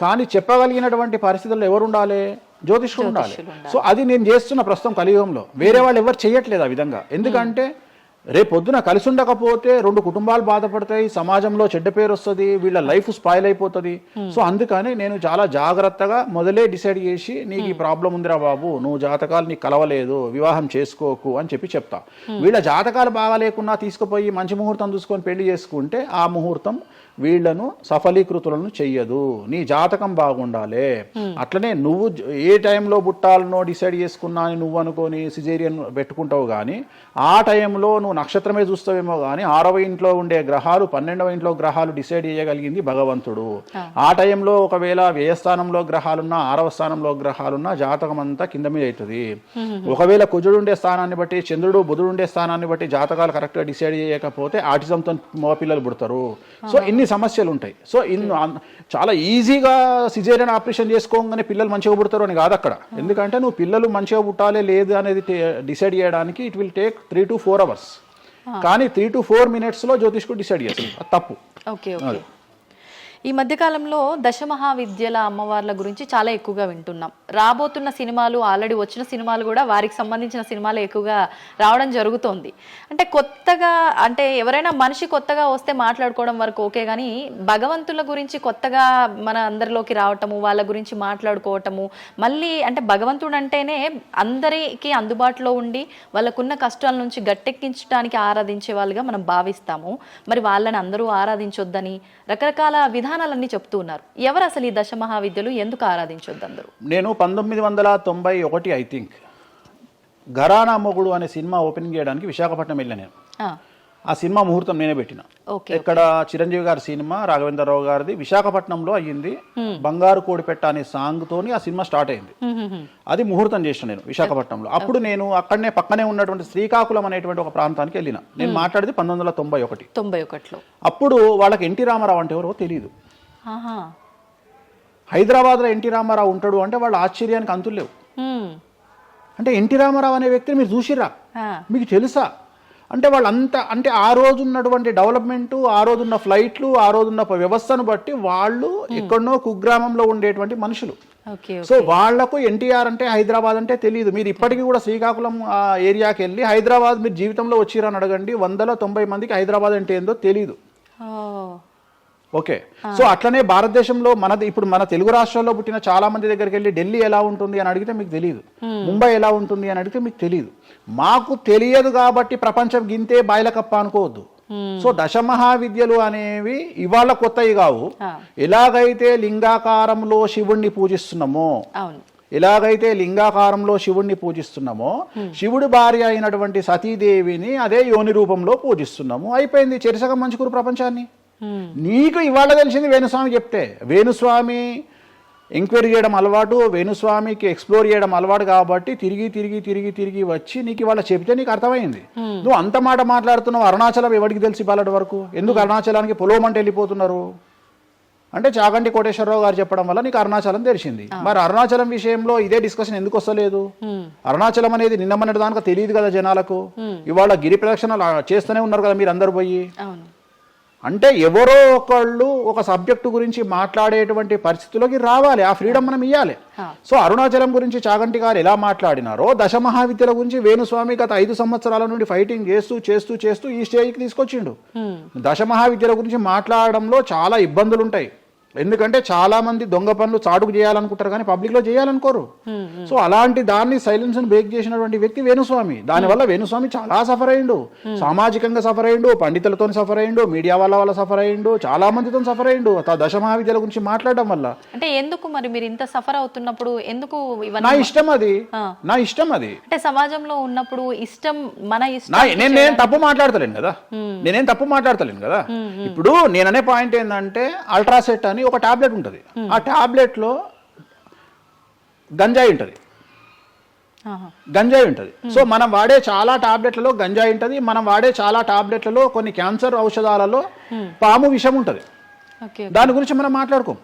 కానీ చెప్పగలిగినటువంటి పరిస్థితుల్లో ఎవరు ఉండాలి? జ్యోతిష్కుడు ఉండాలి. సో అది నేను చేస్తున్న ప్రస్తుతం కలియుగంలో. వేరే వాళ్ళు ఎవరు చేయట్లేదు ఆ విధంగా. ఎందుకంటే రేపొద్దున కలిసి ఉండకపోతే 2 కుటుంబాలు బాధపడతాయి, సమాజంలో చెడ్డ పేరు వస్తుంది, వీళ్ళ లైఫ్ స్పాయిల్ అయిపోతుంది. సో అందుకని నేను చాలా జాగ్రత్తగా మొదలే డిసైడ్ చేసి, నీకు ఈ ప్రాబ్లం ఉందిరా బాబు, నువ్వు జాతకాలు నీకు కలవలేదు, వివాహం చేసుకోకు అని చెప్తా. వీళ్ళ జాతకాలు బాగా లేకున్నా తీసుకుపోయి మంచి ముహూర్తం చూసుకొని పెళ్లి చేసుకుంటే ఆ ముహూర్తం వీళ్లను సఫలీకృతులను చెయ్యదు. నీ జాతకం బాగుండాలి. అట్లనే నువ్వు ఏ టైంలో పుట్టాలనో డిసైడ్ చేసుకున్నా అని నువ్వు అనుకొని సిజేరియన్ పెట్టుకుంటావు, కానీ ఆ టైంలో నువ్వు నక్షత్రమే చూస్తావేమో కానీ 6వ ఇంట్లో ఉండే గ్రహాలు 12వ ఇంట్లో గ్రహాలు డిసైడ్ చేయగలిగింది భగవంతుడు. ఆ టైంలో ఒకవేళ వ్యయస్థానంలో గ్రహాలున్నా 6వ స్థానంలో గ్రహాలున్నా జాతకం అంతా కింద మీద అవుతుంది. ఒకవేళ కుజుడు ఉండే స్థానాన్ని బట్టి, చంద్రుడు బుధుడు ఉండే స్థానాన్ని బట్టి జాతకాలు కరెక్ట్గా డిసైడ్ చేయకపోతే ఆటిజంతో మగపిల్లలు పుడతారు. సో ఇన్ని సమస్యలు ఉంటాయి. సో చాలా ఈజీగా సిజేరియన్ ఆపరేషన్ చేసుకోగానే పిల్లలు మంచిగా పుడతారు అని కాదు అక్కడ. ఎందుకంటే నువ్వు పిల్లలు మంచిగా పుట్టాలి లేదు అనేది డిసైడ్ చేయడానికి it will take 3 to 4 hours. కానీ 3 to 4 minutes లో జ్యోతిష్కుడు డిసైడ్ చేస్తుంది. అది తప్పు. ఈ మధ్యకాలంలో దశమహావిద్యల అమ్మవార్ల గురించి చాలా ఎక్కువగా వింటున్నాం. రాబోతున్న సినిమాలు, ఆల్రెడీ వచ్చిన సినిమాలు కూడా వారికి సంబంధించిన సినిమాలు ఎక్కువగా రావడం జరుగుతోంది. అంటే కొత్తగా, అంటే ఎవరైనా మనిషి కొత్తగా వస్తే మాట్లాడుకోవడం వరకు ఓకే, కానీ భగవంతుల గురించి కొత్తగా మన అందరిలోకి రావటము, వాళ్ళ గురించి మాట్లాడుకోవటము, మళ్ళీ అంటే భగవంతుడు అంటేనే అందరికీ అందుబాటులో ఉండి వాళ్ళకున్న కష్టాల నుంచి గట్టెక్కించడానికి ఆరాధించే వాళ్ళుగా మనం భావిస్తాము. మరి వాళ్ళని అందరూ ఆరాధించొద్దని రకరకాల విధానాలన్నీ చెప్తూ ఉన్నారు. ఎవరు అసలు ఈ దశమహావిద్యలు, ఎందుకు ఆరాధించొద్దు అందరూ? నేను 1991 ఐ థింక్ ఘరానా మొగుడు అనే సినిమా ఓపెనింగ్ చేయడానికి విశాఖపట్నం వెళ్ళాను నేను. ఆ సినిమా ముహూర్తం నేనే పెట్టిన. ఇక్కడ చిరంజీవి గారి సినిమా, రాఘవేంద్రరావు గారిది విశాఖపట్నంలో అయ్యింది. బంగారు కోడిపెట్ట అనే సాంగ్ తోని ఆ సినిమా స్టార్ట్ అయింది. అది ముహూర్తం చేసిన నేను విశాఖపట్నంలో. అప్పుడు నేను అక్కడనే పక్కనే ఉన్నటువంటి శ్రీకాకుళం అనేటువంటి ఒక ప్రాంతానికి వెళ్ళిన. నేను మాట్లాడేది 1991. అప్పుడు వాళ్ళకి ఎన్టీ రామారావు అంటే ఎవరో తెలియదు. హైదరాబాద్లో ఎన్టీ రామారావు ఉంటాడు అంటే వాళ్ళ ఆశ్చర్యానికి అంతులు లేవు. అంటే ఎన్టీ రామారావు అనే వ్యక్తిని మీరు చూసిరా, మీకు తెలుసా అంటే వాళ్ళంతా, అంటే ఆ రోజు ఉన్నటువంటి డెవలప్మెంట్, ఆ రోజున్న ఫ్లైట్లు, ఆ రోజున్న వ్యవస్థను బట్టి వాళ్ళు ఎక్కడనో కుగ్రామంలో ఉండేటువంటి మనుషులు. సో వాళ్లకు ఎన్టీఆర్ అంటే హైదరాబాద్ అంటే తెలియదు. మీరు ఇప్పటికీ కూడా శ్రీకాకుళం ఆ ఏరియాకి వెళ్ళి హైదరాబాద్ మీరు జీవితంలో వచ్చిరని అడగండి, 190 మందికి హైదరాబాద్ అంటే ఏందో తెలియదు. ఓకే. సో అట్లనే భారతదేశంలో ఇప్పుడు మన తెలుగు రాష్ట్రాల్లో పుట్టిన చాలా మంది దగ్గరికి వెళ్ళి ఢిల్లీ ఎలా ఉంటుంది అని అడిగితే మీకు తెలియదు, ముంబై ఎలా ఉంటుంది అని అడిగితే మీకు తెలియదు. మాకు తెలియదు కాబట్టి ప్రపంచం గింతే బాయిలకప్ప అనుకోవద్దు. సో దశమహావిద్యలు అనేవి ఇవాళ కొత్తవి కావు. ఎలాగైతే లింగాకారంలో శివుణ్ణి పూజిస్తున్నామో శివుడి భార్య అయినటువంటి సతీదేవిని అదే యోని రూపంలో పూజిస్తున్నాము. అయిపోయింది. చెరిసగం మంచుకురు ప్రపంచాన్ని. నీకు ఇవాళ తెలిసింది వేణుస్వామి చెప్తే. వేణుస్వామి ఎంక్వైరీ చేయడం అలవాటు, వేణుస్వామికి ఎక్స్ప్లోర్ చేయడం అలవాటు కాబట్టి తిరిగి వచ్చి నీకు ఇవాళ చెప్తే నీకు అర్థమైంది. నువ్వు అంత మాట మాట్లాడుతున్నావు. అరుణాచలం ఎవరికి తెలిసి బాలటి వరకు? ఎందుకు అరుణాచలానికి పొలవమంటే వెళ్ళిపోతున్నారు? అంటే చాగంటి కోటేశ్వరరావు గారు చెప్పడం వల్ల నీకు అరుణాచలం తెలిసింది. మరి అరుణాచలం విషయంలో ఇదే డిస్కషన్ ఎందుకు వస్తలేదు? అరుణాచలం అనేది నిన్న మొన్నటి దానికి తెలియదు కదా జనాలకు. ఇవాళ గిరి ప్రదక్షిణలు చేస్తూనే ఉన్నారు కదా మీరు అందరు పోయి. అంటే ఎవరో ఒకళ్ళు ఒక సబ్జెక్టు గురించి మాట్లాడేటువంటి పరిస్థితుల్లోకి రావాలి. ఆ ఫ్రీడమ్ మనం ఇవ్వాలి. సో అరుణాచలం గురించి చాగంటి గారు ఎలా మాట్లాడినారో దశ మహావిద్యల గురించి వేణుస్వామి గత 5 సంవత్సరాల నుండి ఫైటింగ్ చేస్తూ ఈ స్టేజ్కి తీసుకొచ్చిండు. దశ మహావిద్యల గురించి మాట్లాడడంలో చాలా ఇబ్బందులు ఉంటాయి. ఎందుకంటే చాలా మంది దొంగ పనులు చాటుకు చేయాలనుకుంటారు కానీ పబ్లిక్ లో చేయాలనుకోరు. సో అలాంటి దాన్ని సైలెన్స్ బ్రేక్ చేసినటువంటి వ్యక్తి వేణుస్వామి. దానివల్ల వేణుస్వామి చాలా సఫర్ అయ్యిండు. సామాజికంగా సఫర్ అయ్యిండు, పండితులతో సఫర్ అయ్యిండు, మీడియా వల్ల సఫర్ అయ్యిండు, చాలా మందితో సఫర్ అయ్యిండు దశ మహావిద్యల గురించి మాట్లాడడం వల్ల. అంటే ఎందుకు మరి మీరు ఇంత సఫర్ అవుతున్నప్పుడు ఎందుకు నా ఇష్టం అది అంటే సమాజంలో ఉన్నప్పుడు ఇష్టం మన ఇష్టం. నేను తప్పు మాట్లాడతలేను కదా. ఇప్పుడు నేననే పాయింట్ ఏంటంటే అల్ట్రాసెట్ అని ఒక టాబ్లెట్ ఉంటుంది. ఆ టాబ్లెట్ లో గంజాయి ఉంటుంది. సో మనం వాడే చాలా టాబ్లెట్లలో గంజాయి ఉంటుంది. మనం వాడే చాలా టాబ్లెట్లలో కొన్ని క్యాన్సర్ ఔషధాలలో పాము విషం ఉంటుంది. దాని గురించి మనం మాట్లాడుకోం.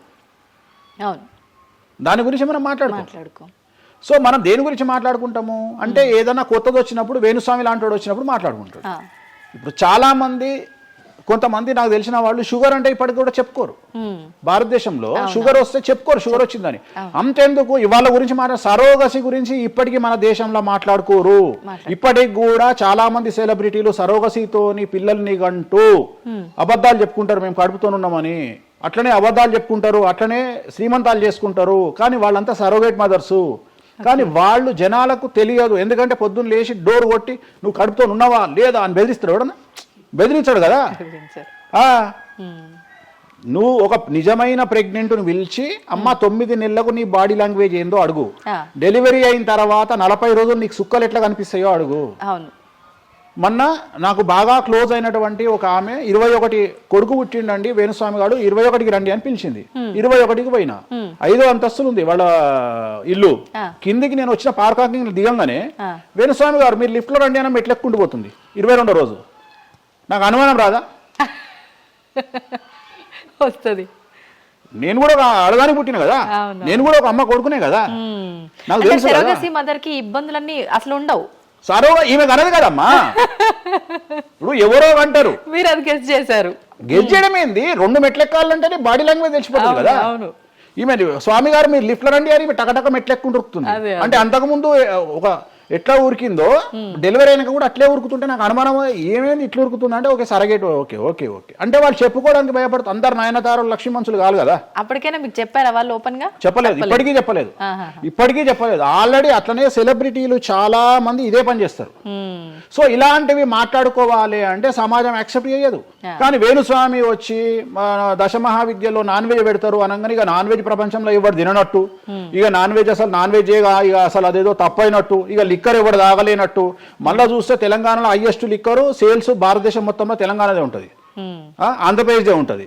సో మనం దేని గురించి మాట్లాడుకుంటాము అంటే ఏదైనా కొత్తది వచ్చినప్పుడు వేణుస్వామి లాంటి వాడు వచ్చినప్పుడు మాట్లాడుకుంటాడు. ఇప్పుడు చాలా మంది కొంతమంది నాకు తెలిసిన వాళ్ళు షుగర్ అంటే ఇప్పటికి కూడా చెప్పుకోరు. భారతదేశంలో షుగర్ వస్తే చెప్పుకోరు షుగర్ వచ్చిందని. అంతెందుకు ఇవాళ గురించి సరోగసి గురించి ఇప్పటికీ మన దేశంలో మాట్లాడుకోరు. ఇప్పటికి కూడా చాలా మంది సెలబ్రిటీలు సరోగసితోని పిల్లల్ని గంటూ అబద్ధాలు చెప్పుకుంటారు, మేము కడుపుతోనున్నామని. అట్లనే అబద్ధాలు చెప్పుకుంటారు, అట్లనే శ్రీమంతాలు చేసుకుంటారు. కానీ వాళ్ళంతా సరోగేట్ మదర్సు. కానీ వాళ్ళు జనాలకు తెలియదు. ఎందుకంటే పొద్దున్న లేచి డోర్ కొట్టి నువ్వు కడుపుతో ఉన్నావా లేదా అని బెదిరిస్తాడు. ఎవడన్నా బెదిరించాడు కదా. నువ్వు ఒక నిజమైన ప్రెగ్నెంట్ను పిలిచి అమ్మ 9 నెలలకు నీ బాడీ లాంగ్వేజ్ ఏందో అడుగు. డెలివరీ అయిన తర్వాత 40 రోజులు నీకు సుక్కలు ఎట్లా కనిపిస్తాయో అడుగు. మొన్న నాకు బాగా క్లోజ్ అయినటువంటి ఒక ఆమె 21 కొడుకు పుట్టిండండి వేణుస్వామి గారు 21కి రండి అని పిలిచింది. 21కి పోయినా 5వ అంతస్తులు ఉంది వాళ్ళ ఇల్లు. కిందికి నేను వచ్చిన పార్కింగ్ దిగంగానే వేణుస్వామి గారు మీరు లిఫ్ట్ లో రండి అని మెట్లెక్కుంటూ పోతుంది. 22వ రోజు నాకు అనుమానం రాదా? వస్తుంది. నేను కూడా ఒక ఆడదానికి పుట్టిన కదా, నేను కూడా ఒక అమ్మ కొడుకునే కదా. నాకు తెలుసు మదర్ కి ఇబ్బందులన్నీ అసలు ఉండవు. సరోగా ఈమె కనదు కదమ్మా. ఇప్పుడు ఎవరో అంటారు, మీరు అది గెస్ చేశారు. గెస్ చేయడం ఏంది? 2 మెట్లెక్కాలంటేనే బాడీ లాంగ్వేజ్ తెలిసిపోతుంది కదా. ఈమె స్వామి గారు మీరు లిఫ్ట్ లో రండి అని టకటక మెట్లెక్కుంటుంది. అంటే అంతకుముందు ఒక ఎట్లా ఉరికిందో డెలివరీ అయినాక కూడా అట్లే ఉరుకుతుంటే నాకు అనుమానం ఏమేమి ఇట్లా ఉరుకుతుంది అంటే ఓకే సరగేట్ ఓకే అంటే వాళ్ళు చెప్పుకోవడానికి భయపడుతుంది. అందరు నయనతారు లక్ష్మీ మనుషులు కాదు కదా. అప్పటికైనా మీకు చెప్పారా వాళ్ళు ఓపెన్ గా? చెప్పలేదు, ఇప్పటికీ చెప్పలేదు. ఆల్రెడీ అట్లనే సెలబ్రిటీలు చాలా మంది ఇదే పని చేస్తారు. సో ఇలాంటివి మాట్లాడుకోవాలి అంటే సమాజం యాక్సెప్ట్ చేయదు. కానీ వేణుస్వామి వచ్చి దశ మహావిద్యలో నాన్ వెజ్ పెడతారు అనగానే ఇక నాన్ వెజ్ ప్రపంచంలో ఎవరు తిననట్టు, ఇక నాన్ వెజ్ అసలు నాన్ వెజ్ ఇక అసలు అదేదో తప్పైనట్టు, ఇక లిక్కర్ ఎవరు తాగలేనట్టు. మళ్ళా చూస్తే తెలంగాణలో హైయెస్ట్ లిక్కర్ సేల్స్ భారతదేశం మొత్తంలో తెలంగాణదే ఉంటుంది, ఆంధ్రప్రదేశ్దే ఉంటుంది.